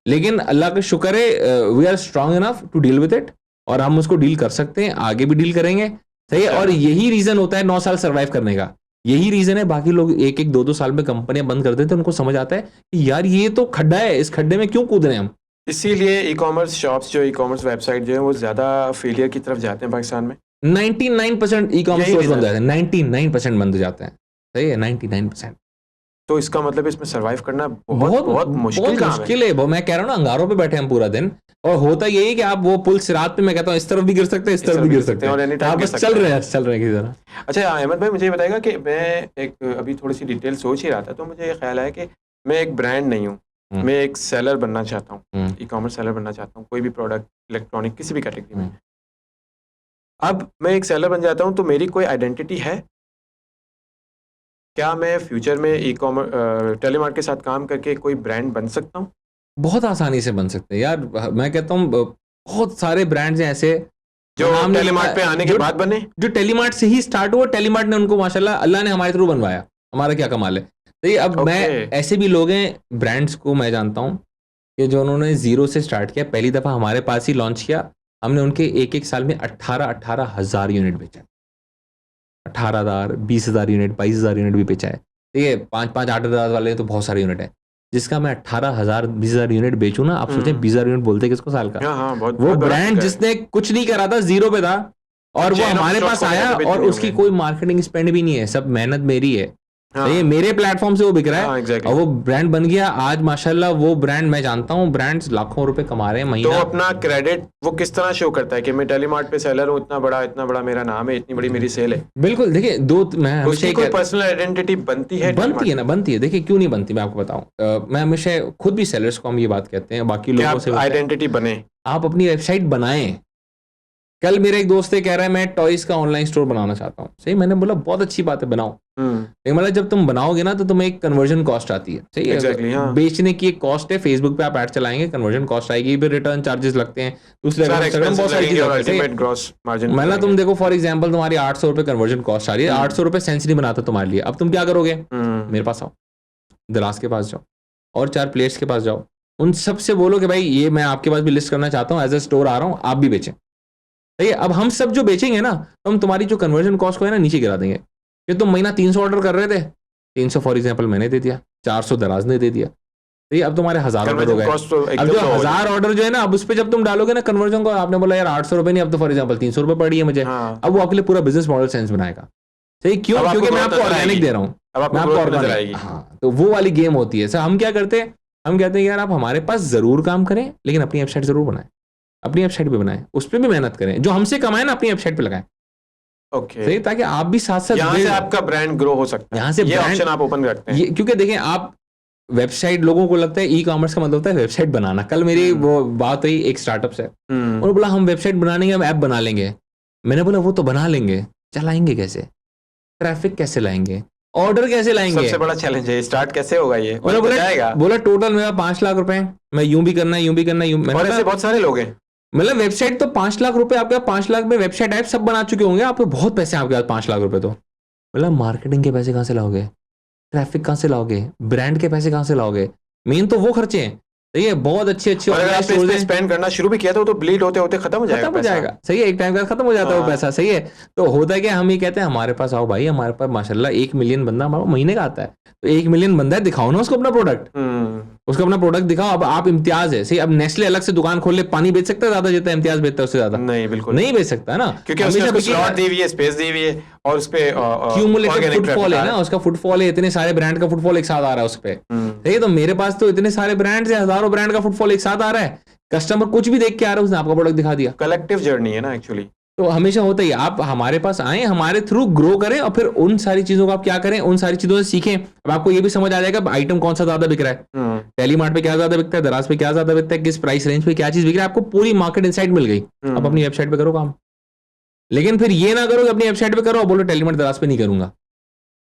लेकिन अल्लाह का शुक्र है we are strong enough to deal with it, और हम उसको डील कर सकते हैं, आगे भी डील करेंगे, सही है। और यही रीजन होता है 9 साल सर्वाइव करने का, यही रीजन है। बाकी लोग 1-1, 2-2 साल में कंपनियां बंद कर देते हैं, उनको समझ आता है कि यार ये तो खड्डा है, इस खड्डे में क्यों कूद रहे हैं हम। इसीलिए ई-कॉमर्स शॉप्स जो ई-कॉमर्स वेबसाइट जो है वो ज्यादा फेलियर की तरफ जाते हैं पाकिस्तान में। 99% ई-कॉमर्स स्टोर्स बंद जाते हैं, 99% बंद जाते हैं, सही है, 99%। तो इसका मतलब इसमें सर्वाइव करना बहुत मुश्किल है। मैं कह रहा हूँ ना, अंगारों पे बैठे हम पूरा दिन, और होता यही कि आप वो पुल सिरात पे, मैं कहता हूँ इस तरफ भी गिर सकते हैं, इस तरफ भी गिर सकते हैं, और आप बस चल रहे हैं किसी तरह। अच्छा अहमद भाई, मुझे ये बताएगा कि मैं एक अभी थोड़ी सी डिटेल सोच ही रहा था, तो मुझे ये ख्याल है कि मैं एक ब्रांड नहीं हूँ, मैं एक सेलर बनना चाहता हूँ, ई-कॉमर्स सेलर बनना चाहता हूँ, कोई भी प्रोडक्ट, इलेक्ट्रॉनिक, किसी भी कैटेगरी में। अब मैं एक सेलर बन जाता हूँ तो मेरी कोई आइडेंटिटी है? क्या मैं फ्यूचर में ई-कॉमर्स टेलीमार्ट के साथ काम करके कोई ब्रांड बन सकता हूँ? बहुत आसानी से बन सकते हैं यार, मैं कहता हूँ बहुत सारे ब्रांड्स हैं ऐसे जो टेलीमार्ट पे आने के बाद बने, जो टेलीमार्ट से ही स्टार्ट हुआ, टेलीमार्ट ने उनको माशाल्लाह अल्लाह ने हमारे थ्रू बनवाया, हमारा क्या कमाल है। तो ये अब मैं ऐसे भी लोग हैं ब्रांड्स को मैं जानता हूँ कि जो उन्होंने जीरो से स्टार्ट किया, पहली दफा हमारे पास ही लॉन्च किया, हमने उनके एक साल में 18,000 यूनिट बेचा, 18,000, 20,000 यूनिट, 22,000 यूनिट भी बेचा है। ये 5-8,000 वाले तो बहुत सारे यूनिट है, जिसका मैं 18,000, 20,000 यूनिट बेचूं ना, आप सोचें 20,000 यूनिट बोलते किसको साल का। वो ब्रांड जिसने कुछ नहीं करा था, जीरो पे था, और वो हमारे पास आया, और उसकी कोई मार्केटिंग स्पेंड भी नहीं है, सब मेहनत मेरी है। ये मेरे प्लेटफॉर्म से वो बिक रहा है, और वो ब्रांड बन गया आज माशाल्लाह। वो ब्रांड मैं जानता हूँ, ब्रांड्स लाखों रुपए कमा रहे हैं महीना। तो अपना क्रेडिट वो किस तरह शो करता है कि मैं टेलीमार्ट पे सेलर हूँ, इतना बड़ा मेरा नाम है, इतनी बड़ी मेरी सेल है। बिल्कुल, देखिए मैं उसकी कोई पर्सनल आइडेंटिटी बनती है ना, बनती है। देखिए क्यों नहीं बनती, मैं आपको बताऊं। मैं हमेशा खुद भी सेलर्स को हम ये बात कहते हैं, बाकी लोगों से आइडेंटिटी बने, आप अपनी वेबसाइट बनाएं। कल मेरे एक दोस्त कह रहा है मैं टॉयज का ऑनलाइन स्टोर बनाना चाहता हूँ। सही, मैंने बोला बहुत अच्छी बात है, बनाओ। लेकिन मतलब जब तुम बनाओगे ना तो तुम्हें एक कन्वर्जन कॉस्ट आती है। सही है, हाँ। बेचने की एक कॉस्ट है, फेसबुक पे आप ऐड चलाएंगे, कन्वर्जन कॉस्ट आएगी, फिर रिटर्न चार्जेस लगते हैं, दूसरे बहुत सारी चीजें। मतलब तुम देखो फॉर एग्जाम्पल तुम्हारी 800 रुपए कन्वर्जन कॉस्ट आ रही है, 800 रुपए सेंस नहीं बनाता तुम्हारे लिए। अब तुम क्या करोगे, मेरे पास आओ, दराज के पास जाओ, और 4 प्लेयर्स के पास जाओ, उन सबसे बोलो कि भाई ये मैं आपके पास भी लिस्ट करना चाहता हूँ, एज ए स्टोर आ रहा हूँ, आप भी बेचें। सही है, अब हम सब जो बेचेंगे ना, तो हम तुम्हारी जो कन्वर्जन कॉस्ट को है ना नीचे गिरा देंगे। कि तुम महीना 300 ऑर्डर कर रहे थे, 300 फॉर एग्जांपल मैंने दे दिया, 400 दराज ने दे दिया, तो ये अब तुम्हारे 1000 ऑर्डर हो गए। अब जो 1000 ऑर्डर जो है ना, अब उस पर जब तुम डालोगे ना कन्वर्जन को, आपने बोला यार 800 रुपए नहीं, अब तो फॉर एग्जांपल 300 रुपए पड़ी है मुझे। अब वो आपके लिए पूरा बिजनेस मॉडल सेंस बनाएगा। सही, क्यों? क्योंकि मैं आपको ऑर्गेनिक दे रहा हूँ, मैं आपको ऑर्गेनिक। हाँ, तो वो वाली गेम होती है। सर हम क्या करते हैं, हम कहते हैं यार आप हमारे पास जरूर काम करें, लेकिन अपनी वेबसाइट जरूर बनाएं, अपनी वेबसाइट पे बनाएं, उस पर भी मेहनत करें, जो हमसे कमाए ना अपनी वेबसाइट पे लगाएं। ओके, सही, ताकि आप भी साथ साथ यहाँ से आपका ब्रांड ग्रो हो सकता है, यहाँ से ये ऑप्शन आप ओपन करते हैं। क्योंकि देखें आप वेबसाइट, लोगों को लगता है ई कॉमर्स का मतलब होता है वेबसाइट बनाना। कल मेरी वो बात हुई एक स्टार्टअप से, उन्होंने बोला हम वेबसाइट बनाएंगे, हम ऐप बना लेंगे। मैंने बोला वो तो बना लेंगे, चलाएंगे कैसे, ट्रैफिक कैसे लाएंगे, ऑर्डर कैसे लाएंगे, सबसे बड़ा चैलेंज है, स्टार्ट कैसे होगा ये। बोला टोटल मेरा 5 लाख रुपए, मैं यूं भी करना है, यूं भी करना है, और ऐसे बहुत सारे लोग हैं। मतलब वेबसाइट तो 5 लाख रुपए आपके 5 लाख में वेबसाइट ऐप सब बना चुके होंगे, आपको बहुत पैसे आपके पास 5 लाख रुपए। तो मतलब मार्केटिंग के पैसे कहां से लाओगे, ट्रैफिक कहां से लाओगे, ब्रांड के पैसे कहां से लाओगे, मेन तो वो खर्चे हैं। सही है, बहुत अच्छे स्पेंड करना शुरू भी किया था, तो ब्लीड होते होते खत्म हो जाएगा। सही है, एक टाइम का खत्म हो जाता है वो पैसा। सही है, तो होता है कि हम ये कहते हैं हमारे पास आओ भाई, हमारे पास माशाल्लाह 1 मिलियन बंदा हमारा महीने का आता है, तो 1 मिलियन बंदा है, दिखाओ ना उसको अपना प्रोडक्ट, उसको अपना प्रोडक्ट दिखाओ। अब आप इम्तियाज है, सही, अब नेस्ले अलग से दुकान खोल ले, पानी बेच सकता है ज्यादा जितना इम्तियाज बेचता है उससे ज्यादा? नहीं, बिल्कुल नहीं बेच सकता है ना, क्योंकि उसने स्लॉट दी हुई है, स्पेस दी हुई है, और उस पे क्यूमुलेटिव फुटफॉल है ना, उसका फुटफॉल है, इतने सारे ब्रांड का फुटफॉल एक साथ आ रहा है उस पे। सही, तो मेरे पास तो इतने सारे ब्रांड्स है, हजारों ब्रांड का फुटफॉल एक साथ आ रहा है, कस्टमर कुछ भी देख के आ रहा है, उसने आपका प्रोडक्ट दिखा दिया। कलेक्टिव जर्नी है ना एक्चुअली, तो हमेशा होता ही, आप हमारे पास आए, हमारे थ्रू ग्रो करें, और फिर उन सारी चीजों को आप क्या करें, उन सारी चीजों से सीखें। अब आपको ये भी समझ आ जाएगा आइटम कौन सा ज्यादा बिक रहा है, टेलीमार्ट पे क्या ज्यादा बिकता है, दराज पे क्या ज्यादा बिकता है, किस प्राइस रेंज पे क्या चीज बिक रहा है, आपको पूरी मार्केट इनसाइट मिल गई। अब अपनी वेबसाइट पे करो काम, लेकिन फिर ये ना करो कि अपनी वेबसाइट पे करो और बोलो टेलीमार्ट दराज पे नहीं करूंगा।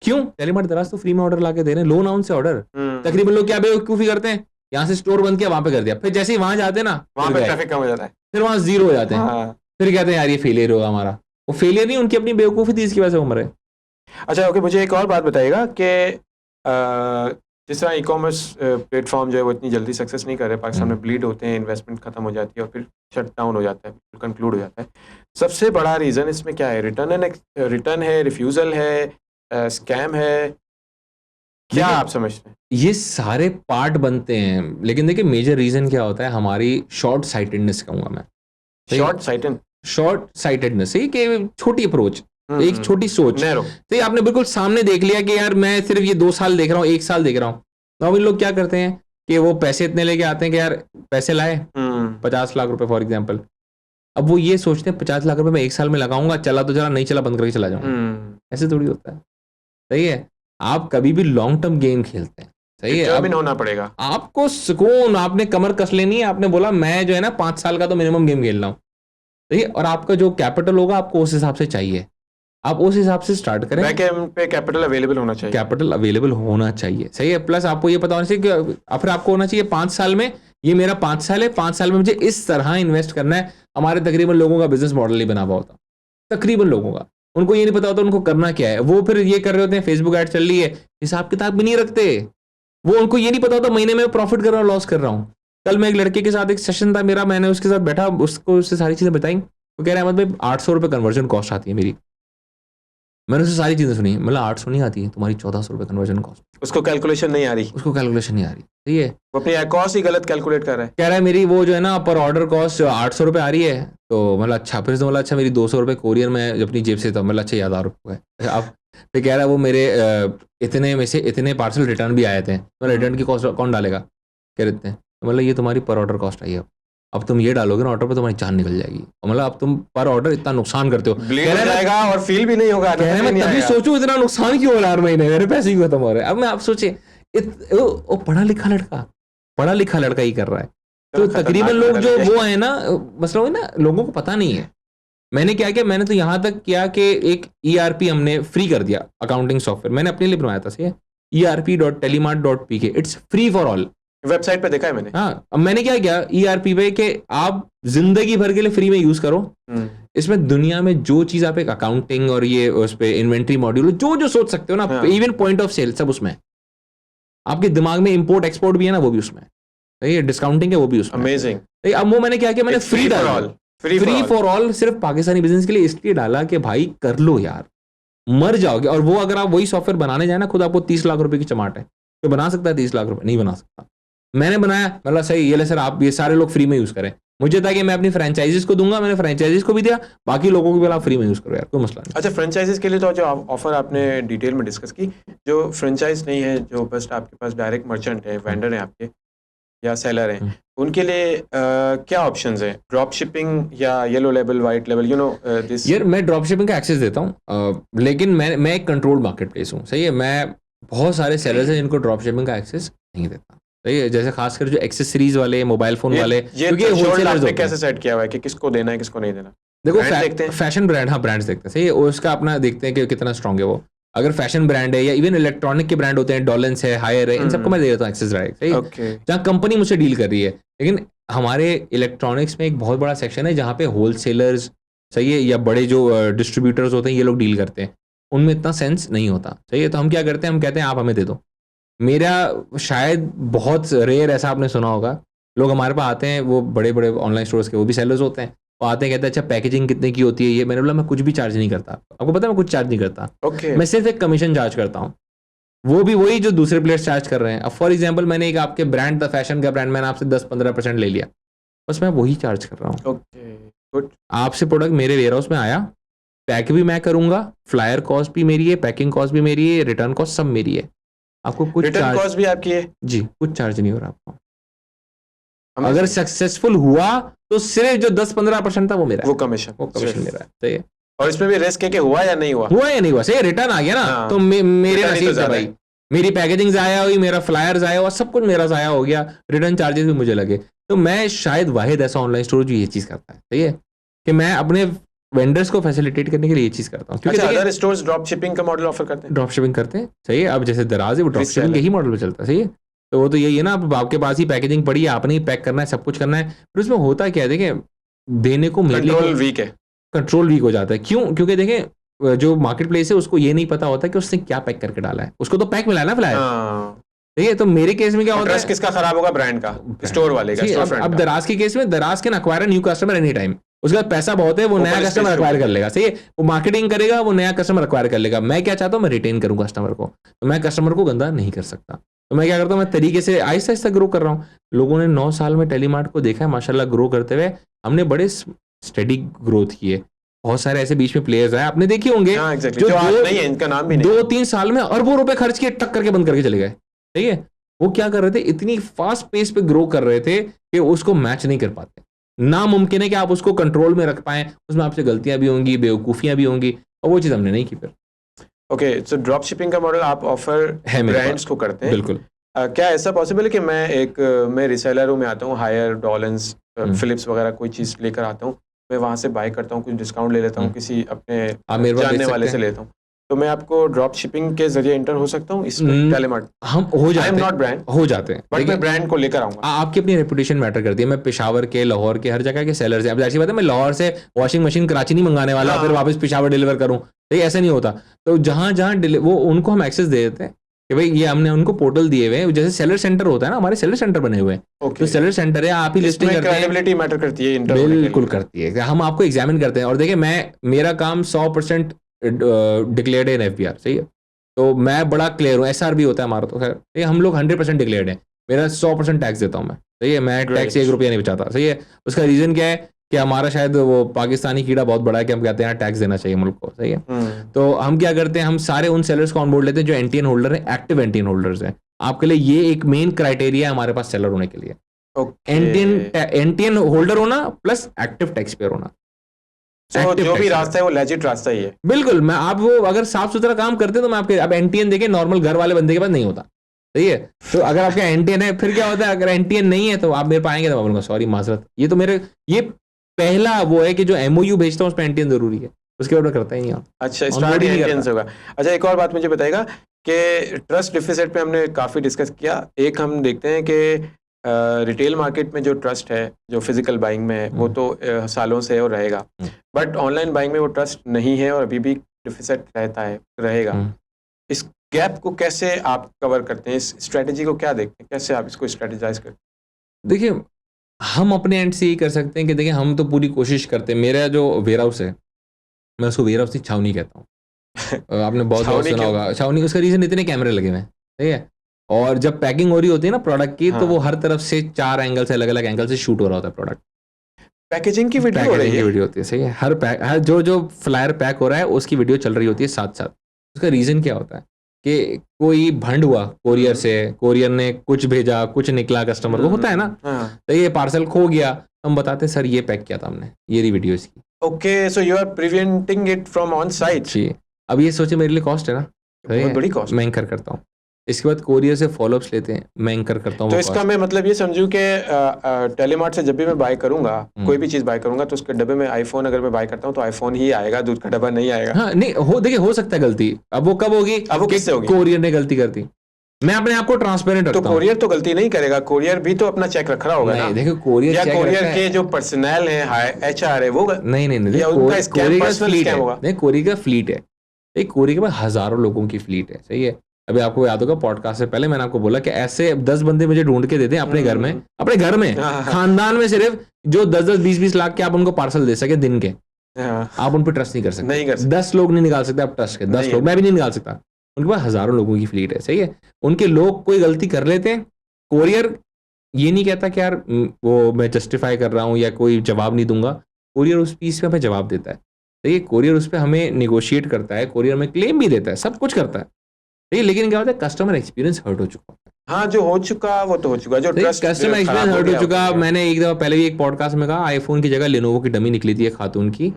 क्यों? टेलीमार्ट दराज तो फ्री में ऑर्डर लाके दे रहे हैं, लो नाउन से ऑर्डर। तकरीबन लोग क्या बेवकूफी करते हैं, यहाँ से स्टोर बंद किया, वहां पे कर दिया, फिर जैसे ही वहां जाते हैं ना, वहां पे ट्रैफिक कम हो जाता है, फिर वहां जीरो हो जाते हैं, फिर कहते हैं यार ये फेलियर होगा हमारा। वो फेलियर नहीं, उनकी अपनी बेवकूफी थी, इसकी वजह से उम्र है। अच्छा, ओके, मुझे एक और बात बताइएगा कि जिस तरह ई कॉमर्स प्लेटफॉर्म जो है वो इतनी जल्दी सक्सेस नहीं कर रहे, पाकिस्तान में ब्लीड होते हैं, इन्वेस्टमेंट खत्म हो जाती है और फिर शट डाउन हो जाता है, कंक्लूड हो जाता है। सबसे बड़ा रीज़न इसमें क्या है? रिटर्न है, रिफ्यूज़ल है, स्कैम है, क्या आप समझते हैं? ये सारे पार्ट बनते हैं, लेकिन देखिए मेजर रीज़न क्या होता है, हमारी शॉर्ट साइटेडनेस कहूँगा मैं। शॉर्ट साइटेडनेस, कि छोटी अप्रोच, एक छोटी सोच। तो आपने बिल्कुल सामने देख लिया कि यार मैं सिर्फ ये 2 साल देख रहा हूँ, 1 साल देख रहा हूँ। तो इन लोग क्या करते हैं कि वो पैसे इतने लेके आते हैं कि यार पैसे लाए 50 लाख रुपए फॉर एग्जाम्पल, अब वो ये सोचते हैं 50 लाख रुपए मैं 1 साल में लगाऊंगा, चला तो चला, नहीं चला बंद करके चला जाऊंगा। ऐसे थोड़ी होता है। सही है, आप कभी भी लॉन्ग टर्म गेम खेलते हैं। सही है, अब होना पड़ेगा आपको सुकून, आपने कमर कस लेनी है, आपने बोला मैं जो है ना 5 साल का तो मिनिमम गेम खेल रहा हूँ। सही है, और आपका जो कैपिटल होगा आपको उस हिसाब से चाहिए, आप उस हिसाब से स्टार्ट करें। बैकएंड पे कैपिटल अवेलेबल होना चाहिए, कैपिटल अवेलेबल होना चाहिए। सही है, प्लस आपको ये पता होना चाहिए कि फिर आपको होना चाहिए 5 साल में, ये मेरा 5 साल है, 5 साल में मुझे इस तरह इन्वेस्ट करना है। हमारे तकरीबन लोगों का बिजनेस मॉडल नहीं बना हुआ होता, तकरीबन लोगों का। उनको ये नहीं पता होता उनको करना क्या है, वो फिर ये कर रहे होते हैं, फेसबुक ऐड चल रही है, हिसाब किताब भी नहीं रखते, वो उनको ये नहीं पता होता महीने में प्रॉफिट कर रहा हूँ लॉस कर रहा हूँ। कल मैं एक लड़के के साथ एक सेशन था मेरा, मैंने उसके साथ बैठा, उसको उससे सारी चीजें बताई, वो कह रहा है अहमद भाई 800 रुपये कन्वर्जन कॉस्ट आती है मेरी। मैंने उससे सारी चीजें सुनी, मतलब 800 नहीं आती है तुम्हारी, 1400 रुपये कन्वर्जन कॉस्ट। उसको कैलकुलेशन नहीं आ रही, उसको कैलकुलेशन नहीं आ रही, सही है, वो अपनी कॉस्ट ही गलत कैलकुलेट कर रहा है। कह रहा है मेरी वो जो है ना पर ऑर्डर कॉस्ट 800 रुपये आ रही है, तो मतलब अच्छा, फिर तो मतलब अच्छा मेरी 200 रुपये कोरियर में अपनी जेब से, तो मतलब अच्छा 1000 रुपये है। अब फिर कह रहा है वो मेरे इतने में से इतने पार्सल रिटर्न भी आए थे, तो रिटर्न की कॉस्ट कौन डालेगा, कह देते हैं, मतलब ये तुम्हारी पर ऑर्डर कॉस्ट आई है, अब तुम ये डालोगे ना ऑर्डर पर तुम्हारी जान निकल जाएगी, मतलब अब तुम पर ऑर्डर इतना नुकसान करते हो, ब्लीड हो जाएगा और फील भी नहीं होगा। कह रहे मैं तभी सोचूं इतना नुकसान क्यों हो रहा है हर महीने, मेरे पैसे क्यों खत्म हो रहे हैं। अब मैं आप सोचिए वो पढ़ा लिखा लड़का ही कर रहा है, तो तकरीबन लोग जो वो है ना, मसला है ना, लोगों को पता नहीं है। मैंने क्या किया, मैंने तो यहाँ तक किया कि एक ERP हमने फ्री कर दिया, अकाउंटिंग सॉफ्टवेयर मैंने अपने लिए बनवाया था, सही है, ERP.telemart.pk, it's free for all, website पे देखा है मैंने। हाँ, अब मैंने क्या किया ERP पे कि आप जिंदगी भर के लिए फ्री में यूज करो, इसमें दुनिया में जो चीज आप एक अकाउंटिंग और ये उस पे इन्वेंट्री मॉड्यूल जो जो सोच सकते हो ना, इवन पॉइंट ऑफ सेल सब उसमें, आपके दिमाग में इंपोर्ट एक्सपोर्ट भी है ना वो भी उसमें, सही है, डिस्काउंटिंग है वो भी उसमें, अमेजिंग। अब वो मैंने क्या किया, मैंने फ्री डाला, फ्री फॉर ऑल, सिर्फ पाकिस्तानी बिजनेस के लिए इसलिए डाला कि भाई कर लो यार, मर जाओगे। और वो अगर आप वही सॉफ्टवेयर बनाने जाए ना, खुद आपको 30 लाख रुपए की चमाट है, तो बना सकता है 30 लाख रुपए, नहीं बना सकता। मैंने बनाया, मतलब सही, ये ले सर आप ये सारे लोग फ्री में यूज करें, मुझे था कि मैं अपनी फ्रेंचाइजीज को दूंगा, मैंने फ्रेंचाइजीज को भी दिया, बाकी लोगों को भी आप फ्री में यूज करो यार, कोई मसला नहीं। अच्छा, फ्रेंचाइजीज के लिए तो जो ऑफर आपने डिटेल में डिस्कस की, जो फ्रेंचाइज नहीं है, जो बस आपके पास डायरेक्ट मर्चेंट है, वेंडर है आपके या सेलर हैं, उनके लिए क्या ऑप्शंस हैं, ड्रॉप शिपिंग या yellow label, white label, you know this? यार मैं ड्रॉप शिपिंग का एक्सेस देता हूँ, लेकिन मैं एक कंट्रोल्ड मार्केट प्लेस हूँ, सही है, मैं बहुत सारे सेलर्स हैं जिनको ड्रॉप शिपिंग का एक्सेस नहीं देता, सही है, जैसे खासकर जो एक्सेसरीज वाले, मोबाइल फोन वाले, क्योंकि होलसेलर्स होते हैं। कैसे सेट किया हुआ है कि किसको देना है किसको नहीं देना? देखो फैशन ब्रांड, हाँ ब्रांड्स देखते हैं, सही है, उसका अपना देखते हैं कि कितना स्ट्रांग है वो। अगर फैशन ब्रांड है या इवन इलेक्ट्रॉनिक के ब्रांड होते हैं, डॉलेंस है, हायर है, इन सबको मैं दे देता हूँ एक्सेस राइट, सही है, जहाँ कंपनी मुझसे डील कर रही है। लेकिन हमारे इलेक्ट्रॉनिक्स में एक बहुत बड़ा सेक्शन है जहाँ पे होलसेलर्स, सही है, या बड़े जो डिस्ट्रीब्यूटर्स होते हैं ये लोग डील करते हैं, उनमें इतना सेंस नहीं होता, सही है, तो हम क्या करते हैं, हम कहते हैं आप हमें दे दो। मेरा शायद बहुत रेयर ऐसा आपने सुना होगा, लोग हमारे पास आते हैं, वो बड़े बड़े ऑनलाइन स्टोर्स के वो भी सेलर्स होते हैं, वो आते हैं कहते हैं अच्छा पैकेजिंग कितने की होती है ये, मैंने बोला मैं कुछ भी चार्ज नहीं करता, आपको पता है मैं कुछ चार्ज नहीं करता, मैं सिर्फ एक कमीशन चार्ज करता हूँ, वो भी वही जो दूसरे प्लेयर्स चार्ज कर रहे हैं। अब फॉर एग्जाम्पल मैंने एक आपके ब्रांड, फैशन का ब्रांड, मैंने आपसे 10-15% ले लिया, बस मैं वही चार्ज कर रहा हूँ। आपसे प्रोडक्ट मेरे वेयर हाउस में आया, पैक भी मैं करूंगा, फ्लायर कॉस्ट भी मेरी है, पैकिंग कॉस्ट भी मेरी है, रिटर्न कॉस्ट सब मेरी है, आपको कुछ रिटर्न कॉस्ट भी आपकी है जी, कुछ चार्ज नहीं हो रहा आपको। अगर सक्सेसफुल हुआ तो सिर्फ जो 10-15% था वो मेरा, वो कमीशन मेरा है, सही है, और इसमें भी रिस्क है कि हुआ या नहीं हुआ, या नहीं हुआ, सही, रिटर्न आ गया ना, तो मेरे नसीब से भाई, मेरी पैकेजिंग जाया हुई, मेरा फ्लायर जाया हुआ, सब कुछ मेरा जाया हो गया, रिटर्न चार्जेस भी मुझे लगे। तो मैं शायद वाहिद ऐसा ऑनलाइन स्टोर जो ये चीज करता है, सही है, कि मैं अपने वेंडर्स को फैसिलिटेट करने के लिए ये चीज करता हूँ। अच्छा, अदर स्टोर्स ड्रॉप शिपिंग का मॉडल ऑफर करते हैं? ड्रॉप शिपिंग करते हैं, सही है, अब जैसे दराज है वो ड्रॉप शिपिंग के ही मॉडल पे चलता है, सही है, तो वो तो यही है ना, आपके पास ही पैकेजिंग पड़ी है, आपने ही पैक करना है, सब कुछ करना है, फिर उसमें होता क्या है, देखें देने को कंट्रोल वीक है, कंट्रोल वीक हो जाता है, क्यों, क्योंकि देखें जो मार्केट प्लेस है उसको ये नहीं पता होता कि उसने क्या पैक करके डाला है, उसको तो पैक मिला है ना फ्लायर, ठीक है, तो मेरे केस में क्या होता है, किसका खराब होगा, ब्रांड का, स्टोर वाले का। अब दराज के केस में दराज can acquire new customer any time, उसके बाद पैसा बहुत है, वो नया कस्टमर अक्वायर कर लेगा, सही है, वो मार्केटिंग करेगा, वो नया कस्टमर अक्वायर कर लेगा। मैं क्या चाहता हूँ, मैं रिटेन करूँ कस्टमर को, तो मैं कस्टमर को गंदा नहीं कर सकता, तो मैं क्या करता हूँ, मैं तरीके से आहिस्ता आहिस्ता ग्रो कर रहा हूँ। लोगों ने 9 साल में टेलीमार्ट को देखा है माशाल्लाह ग्रो करते हुए, हमने बड़े स्टेडी ग्रोथ की है, बहुत सारे ऐसे बीच में प्लेयर्स आए, आपने देखे होंगे जो नहीं है, इनका नाम भी नहीं, 2-3 साल में अरबों रुपए खर्च किए, टक करके बंद करके चले गए, सही है, वो क्या कर रहे थे, इतनी फास्ट पेस पे ग्रो कर रहे थे कि उसको मैच नहीं कर पाते, नामुमकिन है कि आप उसको कंट्रोल में रख पाएं, उसमें आपसे गलतियां भी होंगी, बेवकूफियां भी होंगी, और वो चीज हमने नहीं की। फिर ओके, सो ड्रॉप शिपिंग का मॉडल आप ऑफर ब्रांड्स को करते हैं? बिल्कुल। क्या ऐसा पॉसिबल है कि मैं रिसेलर हूँ, मैं आता हूँ, हायर, डॉलेंस, फिलिप्स वगैरह कोई चीज लेकर आता हूँ, मैं वहां से बाय करता हूँ, कुछ डिस्काउंट ले लेता हूँ, किसी अपने जानने वाले से लेता हूँ, तो मैं आपको ड्रॉप शिपिंग के जरिए एंटर हो सकता हूँ इस टेलीमार्ट? हम हो जाते हैं, नॉट ब्रांड, हो जाते हैं, बट मैं ब्रांड को लेकर आऊंगा। आपकी अपनी रेपुटेशन मैटर करती है। मैं पेशावर के, लाहौर के, हर जगह के सेलर से, अब ऐसी बात है मैं लाहौर से वॉशिंग मशीन कराची नहीं मंगाने वाला फिर वापस पेशावर डिलीवर करूँ, तो ऐसा नहीं होता। तो जहां जहां वो उनको हम एक्सेस दे देते हैं कि भाई ये हमने उनको पोर्टल दिए हुए हैं, जैसे सेलर सेंटर होता है ना, हमारे सेलर सेंटर बने हुए हैं, तो सेलर सेंटर है, आप ही लिस्टिंग करते हैं, क्रेडिबिलिटी मैटर करती है, बिल्कुल करती है। हम आपको एग्जामिन करते हैं और देखिए मेरा काम 100% डिक्लेयर्ड है एफबीआर, सही है, तो मैं बड़ा क्लियर हूँ। एसआर भी होता है हमारा, तो खैर हम लोग 100% डिक्लेयर्ड है, मेरा 100% टैक्स देता हूँ मैं, सही है, मैं टैक्स 1 रुपया नहीं बचाता, सही है। उसका रीजन क्या है कि हमारा शायद वो पाकिस्तानी कीड़ा बहुत बड़ा है कि हम कहते हैं टैक्स देना चाहिए मुल्क को, सही है। तो हम क्या करते हैं, हम सारे उन सेलर्स को ऑनबोर्ड लेते हैं जो एनटीएन होल्डर है, एक्टिव एनटीएन होल्डर्स हैं। आपके लिए ये एक मेन क्राइटेरिया है हमारे पास सेलर होने के लिए, एनटीएन होल्डर होना प्लस एक्टिव टैक्स पेयर होना। तो जो भी रास्ता है वो लेजिट रास्ता ही है। बिल्कुल, मैं आप वो अगर साफ सुथरा काम करते तो मैं आपके, अब एनटीएन देखे नॉर्मल घर वाले बंदे के पास नहीं होता, सही है। तो अगर आपका एनटीएन है फिर क्या होता है, अगर एनटीएन नहीं है तो आप मेरे पाएंगे तो मैं बोलूंगा सॉरी माजरत, ये तो मेरे ये पहला वो है कि जो एमओयू भेजता हूँ उस पर एनटीएन जरूरी है, उसके बाद मैं करता ही नहीं। अच्छा, स्टार्ट एनटीएन से होगा। अच्छा, एक और बात मुझे बताइएगा कि ट्रस्ट डिफिसिट पे हमने काफी डिस्कस किया। एक हम देखते हैं कि रिटेल मार्केट में जो ट्रस्ट है, जो फिजिकल बाइंग में है, वो तो सालों से है और रहेगा, बट ऑनलाइन बाइंग में वो ट्रस्ट नहीं है और अभी भी डिफिसिट रहता है, रहेगा। इस गैप को कैसे आप कवर करते हैं, इस स्ट्रेटेजी को क्या देखते हैं, कैसे आप इसको स्ट्रेटेजाइज करते हैं? देखिए, हम अपने एंड से यही कर सकते हैं कि देखिए हम तो पूरी कोशिश करते हैं। मेरा जो वेयर हाउस है, मैं उसको वेयर हाउस की छावनी कहता हूँ। आपने बहुत सुना होगा छावनी, उसका रीजन इतने कैमरे लगे हुए हैं, ठीक है, और जब पैकिंग हो रही होती है ना प्रोडक्ट की, तो वो हर तरफ से 4 एंगल से, अलग अलग एंगल से शूट हो रहा होता है प्रोडक्ट। पैकेजिंग की वीडियो हो रही है, वीडियो होती है, सही है, हर जो फ्लायर पैक हो रहा है उसकी वीडियो चल रही होती है साथ साथ। उसका रीजन क्या होता है कि कोई भंड हुआ कोरियर से, कोरियर ने कुछ भेजा, कुछ निकला कस्टमर को, होता है ना, तो ये पार्सल खो गया, हम बताते सर ये पैक किया था हमने, ये रही वीडियो इसकी। Okay, so you are preventing it from on site. जी, अब ये सोचे मेरे लिए कॉस्ट है ना, बहुत बड़ी कॉस्ट, मैं इंकर करता हूँ। इसके बाद कोरियर से फॉलोअप्स लेते हैं, मैं इंकर करता हूँ। तो इसका मैं मतलब ये समझूं कि टेलीमार्ट से जब भी मैं बाय करूंगा, कोई भी चीज बाय करूंगा, तो उसके डब्बे में आईफोन अगर मैं बाय करता हूं तो आईफोन ही आएगा, दूध का डब्बा नहीं आएगा। हाँ, नहीं देखिए हो सकता है गलती, अब वो कब होगी, अब वो किससे होगी, कोरियर ने गलती कर दी। मैं अपने आप को ट्रांसपेरेंट रखता हूं। तो कोरियर तो गलती नहीं करेगा, कोरियर भी तो अपना चेक रख रहा होगा ना। देखो कोरियर या कोरियर के जो पर्सनल है, एचआर है, वो नहीं कोरियर का फ्लीट है, कोरियर के पास हजारों लोगों की फ्लीट है, सही है। अभी आपको याद होगा पॉडकास्ट से पहले मैंने आपको बोला कि ऐसे 10 बंदे मुझे ढूंढ के देते हैं अपने घर में खानदान में, सिर्फ जो 10-10 20-20 लाख के आप उनको पार्सल दे सके दिन के। आप उन पर ट्रस्ट नहीं कर सकते, 10 लोग नहीं निकाल सकते आप ट्रस्ट के, 10 लोग मैं भी नहीं निकाल सकता। उनके पास हजारों लोगों की फ्लीट है, सही है। उनके लोग कोई गलती कर लेते हैं, कोरियर ये नहीं कहता कि यार वो मैं जस्टिफाई कर रहा हूँ या कोई जवाब नहीं दूंगा, कोरियर उस पीस पे हमें जवाब देता है, सही है। कोरियर उस पर हमें निगोशिएट करता है, कोरियर में क्लेम भी देता है, सब कुछ करता है, लेकिन क्या होता है कस्टमर एक्सपीरियंस हर्ट हो चुका है। हाँ, जो हो चुका वो तो हो चुका, जो ट्रस्ट कस्टमर एक्सपीरियंस हर्ट हो चुका। मैंने एक दफा पहले भी एक पॉडकास्ट में कहा, आईफोन की जगह लेनोवो की डमी निकली थी एक खातून की,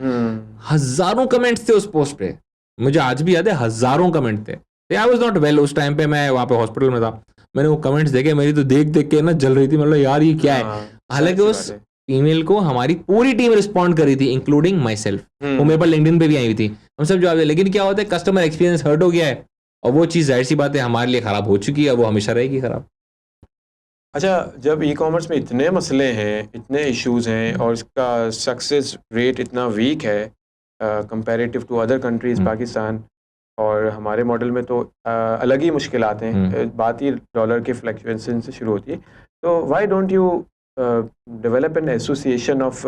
हजारों कमेंट्स थे उस पोस्ट पे, मुझे आज भी याद है हजारों कमेंट थे। आई वाज नॉट वेल, उस टाइम पे मैं वहाँ पे हॉस्पिटल में था, मैंने वो कमेंट्स देखे, मेरी तो देख देख के ना जल रही थी, मतलब यार ये क्या है। हालांकि उस ईमेल को हमारी पूरी टीम रिस्पॉन्ड करी थी, इंक्लूडिंग माई सेल्फ, वो मेरे पर लिंक्डइन पे भी आई हुई थी, हम सब जवाब दिए। लेकिन क्या होता है कस्टमर एक्सपीरियंस हर्ट हो गया है, और वो चीज़ जाहिर सी बात है हमारे लिए खराब हो चुकी है, वो हमेशा रहेगी खराब। अच्छा, जब ई कॉमर्स में इतने मसले हैं, इतने इश्यूज हैं, और इसका सक्सेस रेट इतना वीक है comparative to other countries, Pakistan, और हमारे मॉडल में तो अलग ही मुश्किलात हैं, बात ही डॉलर के फ्लक्चुएशन से शुरू होती है। तो why don't you develop an association of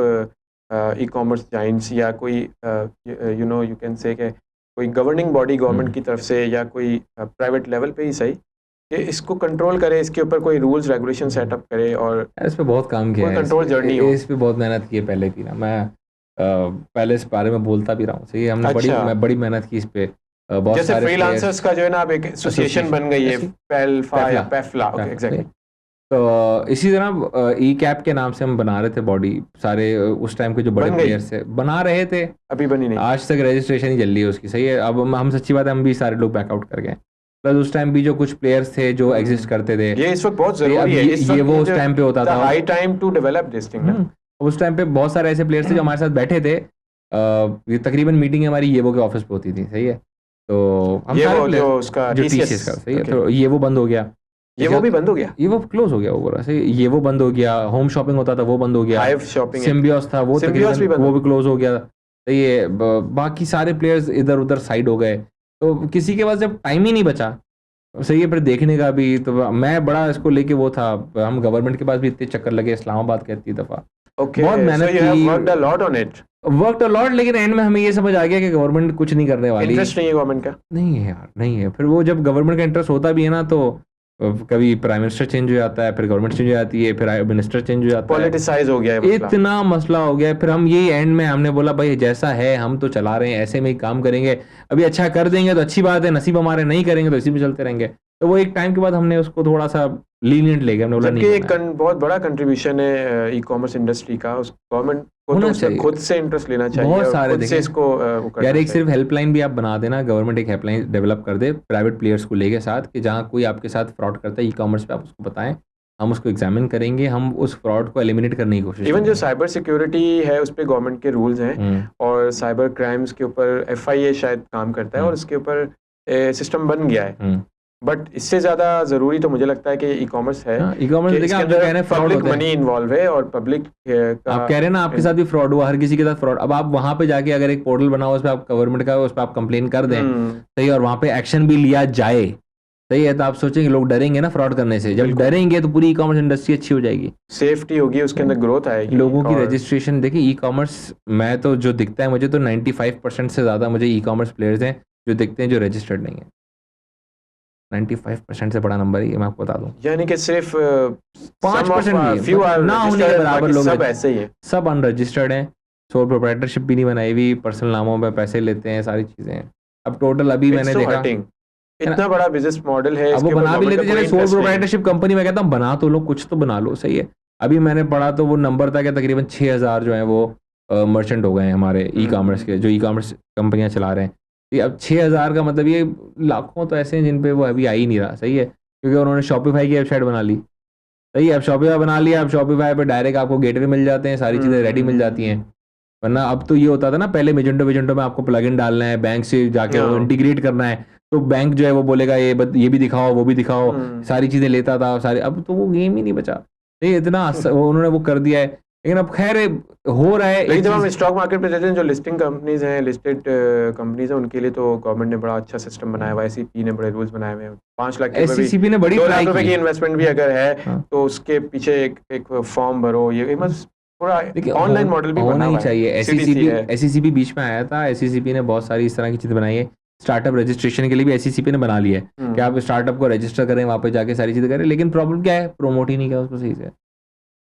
e commerce Giants, या कोई यू कैन से कि कोई गवर्निंग बॉडी गवर्नमेंट की तरफ से, या कोई प्राइवेट लेवल पे ही सही, कि इसको कंट्रोल करे, इसके ऊपर कोई रूल्स रेगुलेशन सेटअप करे, और इस पे बहुत काम किया है, कंट्रोल जर्नी हो। इस पे बहुत मेहनत की है पहले भी ना, मैं पहले इस बारे में बोलता भी रहा हूँ, सही है। हमने बड़ी मेहनत की इस पे, बहुत जैसे फ्रीलांसर्स का जो है ना अब एक एसोसिएशन बन गई है, पेल्फा या पेफ्ला, ओके एग्जैक्टली। तो इसी तरह ई कैप के नाम से हम बना रहे थे बॉडी, सारे उस टाइम के जो बड़े प्लेयर्स थे बना रहे थे, अभी बनी नहीं, आज तक रजिस्ट्रेशन ही चल रही है उसकी, सही है। अब हम सच्ची बात है हम भी सारे लोग बैकआउट कर गए, प्लस उस टाइम भी जो कुछ प्लेयर्स थे जो एग्जिस्ट करते थे, ये इस वक्त बहुत जरूरी है, ये वो उस टाइम पे होता था, high time to develop this thing. उस टाइम पे बहुत सारे ऐसे प्लेयर्स थे जो हमारे साथ बैठे थे, तकरीबन मीटिंग हमारी ये वो के ऑफिस पे होती थी, सही है। तो हम ये सारे वो प्लेयर जो उसका जो TCS TCS का सही है, ओके, तो ये वो बंद हो गया, ये वो भी बंद हो गया, ये वो क्लोज हो गया वो पूरा सही, ये वो बंद हो गया, होम शॉपिंग होता था वो बंद हो गया, हाइव शॉपिंग सिम्बियोस था वो सिम्बियोस भी तकरीबन बंद वो हो भी क्लोज हो गया, तो ये बाकी सारे प्लेयर्स इधर उधर साइड हो गए, तो किसी के पास जब टाइम ही नहीं बचा सही है फिर देखने का भी, तो मैं बड़ा इसको लेके वो था, हम गवर्नमेंट के पास भी इतने चक्कर लगे, इस्लामाबाद के इतनी दफा ओके, बहुत मेहनत सो यू हैव की, worked a lot on it, worked a lot, लेकिन एंड में हमें ये समझ आ गया कि गवर्नमेंट कुछ नहीं करने वाली, इंटरेस्ट नहीं है गवर्नमेंट का, नहीं है यार, नहीं है। फिर वो जब गवर्नमेंट का इंटरेस्ट होता भी है ना, तो कभी प्राइम मिनिस्टर चेंज हो जाता है, फिर गवर्नमेंट चेंज हो जाती है, फिर मिनिस्टर चेंज हो जाता है, पॉलिटिसाइज हो गया है मसला, इतना मसला हो गया है। फिर हम ये एंड में हमने बोला भाई जैसा है हम तो चला रहे हैं, ऐसे में ही काम करेंगे, अभी अच्छा कर देंगे तो अच्छी बात है, नसीब हमारे नहीं करेंगे तो इसी में चलते रहेंगे। तो वो एक टाइम के बाद हमने उसको थोड़ा सा लीनियंट ले गया, हमने बोला जबकि नहीं एक करना है। बहुत बड़ा कंट्रीब्यूशन है ई कॉमर्स इंडस्ट्री का, उस गवर्नमेंट को होना तो उसमें चाहिए। खुद से इंटरेस्ट लेना चाहिए बहुत और सारे खुद से देखें इसको वो यार, करना एक चाहिए। सिर्फ हेल्पलाइन भी आप बना देना, गवर्नमेंट एक हेल्पलाइन डेवलप कर दे प्राइवेट प्लेयर्स को लेके साथ, कि जहाँ कोई आपके साथ फ्रॉड करता है ई कॉमर्स पे, आप उसको बताएं, हम उसको एग्जामिन करेंगे, हम उस फ्रॉड को एलिमिनेट करने की कोशिश इवन जो करेंगे। साइबर सिक्योरिटी है उस पे गवर्नमेंट के रूल्स हैं और साइबर क्राइम्स के ऊपर FIA शायद काम करता है और उसके ऊपर सिस्टम बन गया है, बट इससे ज़्यादा ज़रूरी तो मुझे लगता है कि ई कॉमर्स है, ई कॉमर्स कि देखिए, इसके आप जो कह रहे हैं अंदर फ्रॉड पब्लिक होते हैं, मनी इन्वॉल्व है और पब्लिक का आप कह रहे हैं ना आपके साथ भी फ्रॉड हुआ, हर किसी के साथ फ्रॉड, अब आप वहां पे जाके अगर एक पोर्टल बना हो उस पर आप गवर्नमेंट का उस पर आप कंप्लेन कर दें सही, और वहां पे एक्शन भी लिया जाए सही है, तो आप सोचेंगे लोग डरेंगे ना फ्रॉड करने से, जब बिल्कुल। डरेंगे तो पूरी ई कॉमर्स इंडस्ट्री अच्छी हो जाएगी, सेफ्टी होगी, उसके अंदर ग्रोथ आएगी, लोगों की और रजिस्ट्रेशन। देखिए ई कॉमर्स, मैं तो जो दिखता है मुझे तो 95% से ज़्यादा मुझे ई कॉमर्स प्लेयर्स हैं जो दिखते हैं जो रजिस्टर्ड नहीं है, 95% से बड़ा नंबर ही है, मैं आपको बता दूं, यानी कि सिर्फ 5% भी फ्यू है, आर ना होने के बराबर लोग सब हैं, ऐसे ही है, सब अनरजिस्टर्ड हैं, सोल प्रोप्राइटरशिप भी नहीं बनाई हुई, पर्सनल नामों पे पैसे लेते हैं, सारी चीज़ें हैं। अब टोटल अभी मैंने देखा इतना बड़ा बिजनेस मॉडल है, अब वो इसके ऊपर बना भी गवर्नमेंट लेते, का कोई चले सोल इंटरेस्ट नहीं है। प्रोप्राइटरशिप कंपनी में कहता हूँ बना तो लो, कुछ तो बना लो सही है। अभी मैंने पढ़ा तो वो नंबर था कि तकरीबन 6000 जो है वो मर्चेंट हो गए हैं हमारे ई कॉमर्स के, जो ई कॉमर्स कंपनियां चला रहे हैं। ये अब 6000 का मतलब ये लाखों तो ऐसे हैं जिन पे वो अभी आ ही नहीं रहा सही है, क्योंकि उन्होंने शॉपिफाई की वेबसाइट बना ली सही है, अब शॉपिफाई बना लिया, अब शॉपिफाई पे डायरेक्ट आपको गेटवे मिल जाते हैं, सारी चीज़ें रेडी मिल जाती हैं, वरना अब तो ये होता था ना पहले मेजेंटो में आपको प्लगइन डालना है, बैंक से जाके वो इंटीग्रेट करना है, तो बैंक जो है वो बोलेगा ये भी दिखाओ वो भी दिखाओ, सारी चीज़ें लेता था सारे, अब तो वो गेम ही नहीं बचा, ये इतना उन्होंने वो कर दिया है, लेकिन अब खैर हो रहा है। लेकिन जब हम स्टॉक मार्केट पे जाते हैं, जो लिस्टिंग कंपनीज हैं, लिस्टेड कंपनीज हैं, उनके लिए तो गवर्नमेंट ने बड़ा अच्छा सिस्टम बनाया हुआ है, SEC ने बड़े रूल्स बनाए हुए हैं, 5 लाख SEC ने बड़ी 2 ट्राई लाख रुपए की इन्वेस्टमेंट भी अगर है तो उसके पीछे एक फॉर्म भरो, ये बस पूरा ऑनलाइन मॉडल भी बना हुआ है, चाहिए। SECP बीच में आया था, SECP ने बहुत सारी इस तरह की चीज़ बनाई है, स्टार्टअप रजिस्ट्रेशन के लिए भी SECP ने बना लिया है कि आप स्टार्टअप को रजिस्टर करें, वहाँ पे जाके सारी चीज़ें करें, लेकिन प्रॉब्लम क्या है, प्रमोट ही नहीं किया उसको सही से।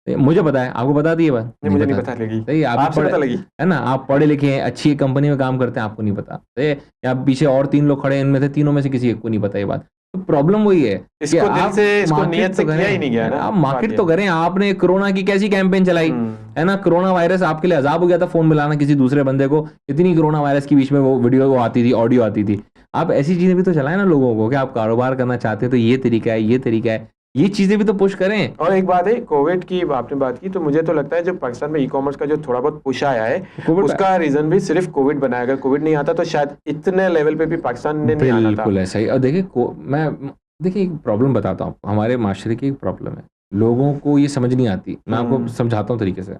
मुझे पता है, आपको बता दी ये बात? मुझे नहीं पता लगी, सही, आपसे पता लगी है ना, आप पढ़े लिखे हैं, अच्छी कंपनी में काम करते हैं, आपको नहीं पता सही है, या पीछे और 3 लोग खड़े हैं, इनमें से तीनों में से किसी एक को नहीं पता ये बात, तो प्रॉब्लम वही है, इसको दिल से, इसको नियत से किया ही नहीं गया ना, आप मार्केट तो करें। आपने कोरोना की कैसी कैंपेन चलाई है ना, कोरोना वायरस आपके लिए अजाब हो गया था, फोन मिलाना किसी दूसरे बंदे को, इतनी कोरोना वायरस के बीच में वो वीडियो वो आती थी, ऑडियो आती थी, आप ऐसी चीजें भी तो चलाएं ना लोगों को, कि आप कारोबार करना चाहते हैं तो ये तरीका है, ये तरीका है, ये चीजें भी तो पुश करें। और एक बात है, कोविड की आपने बात की, तो मुझे तो लगता है जो पाकिस्तान में ई कॉमर्स का जो थोड़ा बहुत पुश आया है, उसका रीजन भी सिर्फ कोविड बनाया, अगर कोविड नहीं आता तो शायद इतने लेवल पे भी पाकिस्तान ने नहीं आना था। बिल्कुल ऐसा ही। और देखिए एक प्रॉब्लम बताता हूँ, हमारे माशरे की एक प्रॉब्लम है, लोगों को ये समझ नहीं आती, मैं आपको समझाता हूँ तरीके से।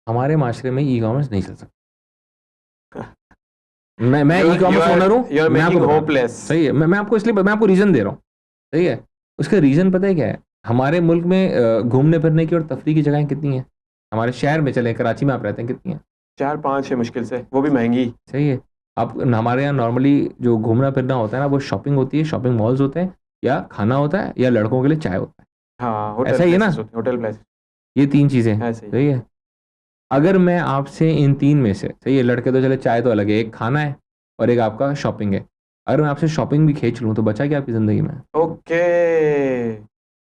हमारे माशरे में ई कॉमर्स नहीं चल सकता, मैं ई कॉमर्स ओनर हूँ, मैं आपको होपलेस सही है, मैं आपको इसलिए मैं आपको रीजन दे रहा हूँ सही है। उसका रीजन पता है क्या है, हमारे मुल्क में घूमने फिरने की और तफरीह की जगहें कितनी हैं, हमारे शहर में चले, कराची में आप रहते हैं, कितनी हैं? 4-5 है मुश्किल से, वो भी महंगी। सही है। आप हमारे यहाँ नॉर्मली जो घूमना फिरना होता है ना, वो शॉपिंग होती है, शॉपिंग मॉल्स होते हैं, या खाना होता है, या लड़कों के लिए चाय होता है। हाँ, ऐसा ही है ना, होटल प्लेस, ये 3 चीजें सही है। अगर मैं आपसे इन 3 में से, सही है, लड़के तो चले चाय तो अलग है, एक खाना है और एक आपका शॉपिंग है, अगर मैं आपसे शॉपिंग भी खींच लूँ तो बचा क्या आपकी जिंदगी में? ओके,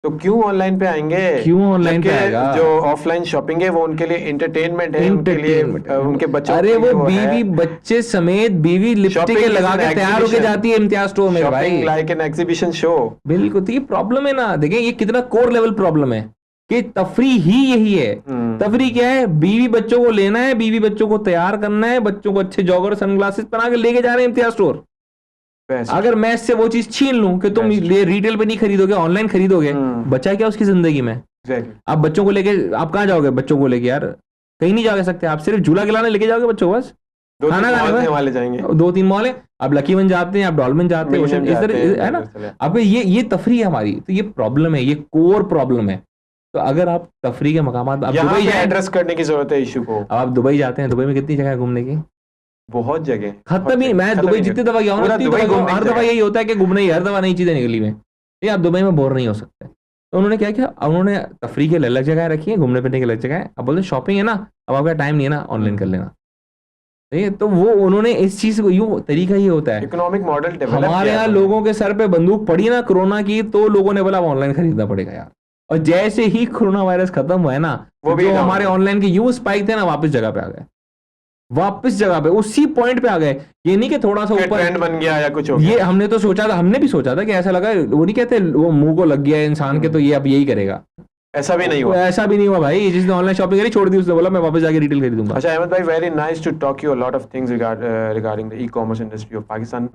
तो क्यों ऑनलाइन पे आएंगे? क्यों ऑनलाइन पे आएगा? जो ऑफलाइन शॉपिंग है वो उनके लिए एंटरटेनमेंट है, उनके लिए उनके बच्चों, अरे वो बीवी बच्चे समेत बीवी लिपस्टिक लगा के तैयार होके जाती है इम्तियाज स्टोर में भाई, लाइक एन एग्जीबिशन शो। बिल्कुल, तो ये प्रॉब्लम है ना, देखें ये कितना कोर लेवल प्रॉब्लम है कि तफरी ही यही है। तफरी क्या है? बीवी बच्चों को लेना है, बीवी बच्चों को तैयार करना है, बच्चों को अच्छे जॉगर सनग्लासेस पहना के लेके जा रहे हैं इम्तियाज स्टोर। अगर मैं इससे वो चीज छीन लूं कि तुम ये रिटेल पे नहीं खरीदोगे, ऑनलाइन खरीदोगे, बचा क्या उसकी जिंदगी में? आप बच्चों को लेके आप कहाँ जाओगे? बच्चों को लेके यार कहीं नहीं जा सकते, आप सिर्फ झूला खिलाने लेके जाओगे बच्चों को, बस खाना खाने वाले जाएंगे। 2-3 मॉल है, आप लकी वन जाते हैं, आप डॉल्फिन जाते हैं, ओशन, इस तरह है ना। आपको ये तफरी है हमारी, तो ये प्रॉब्लम है, ये कोर प्रॉब्लम है। तो अगर आप तफरी के मकाम आप दुबई एड्रेस करने की जरूरत है इशू को। आप दुबई जाते हैं, दुबई में कितनी जगह है घूमने की? बहुत जगह, खत्म ही। मैं दुबई जितनी दफा गया हूँ, हर दफा यही होता है कि घूमने ही, हर दफा नई चीजें निकली में। ये आप दुबई में बोर नहीं हो सकते। तो उन्होंने क्या किया, उन्होंने तफरी के अलग जगह रखी है, घूमने फिरने की अलग जगह है। अब बोलते शॉपिंग है ना, अब आपका टाइम नहीं है ना, ऑनलाइन कर लेना। ठीक है, तो वो उन्होंने इस चीज को, यूं तरीका ही होता है। इकोनॉमिक मॉडल डेवलप किया। हमारे यहाँ लोगों के सर पे बंदूक पड़ी ना कोरोना की, तो लोगों ने बोला ऑनलाइन खरीदना पड़ेगा यार। और जैसे ही कोरोना वायरस खत्म हुआ है ना, वो जो हमारे ऑनलाइन के यूज स्पाइक थे ना, वापस जगह पे आ गए, वापस जगह पे उसी पॉइंट पे आ गए। ये नहीं कि थोड़ा सा ऊपर ट्रेंड बन गया या कुछ हो गया। ये हमने तो सोचा था, हमने भी सोचा था कि ऐसा लगा, वो नहीं कहते वो मुंह को लग गया है इंसान के, तो ये अब यही करेगा। ऐसा भी नहीं हुआ। ऐसा भी नहीं हुआ भाई। जिसने ऑनलाइन शॉपिंग करी छोड़ दी, उसने बोला मैं वापस जाके रिटेल खरीदूंगा। अच्छा अहमद भाई, very nice to talk you a lot of things regarding the ecommerce industry of Pakistan.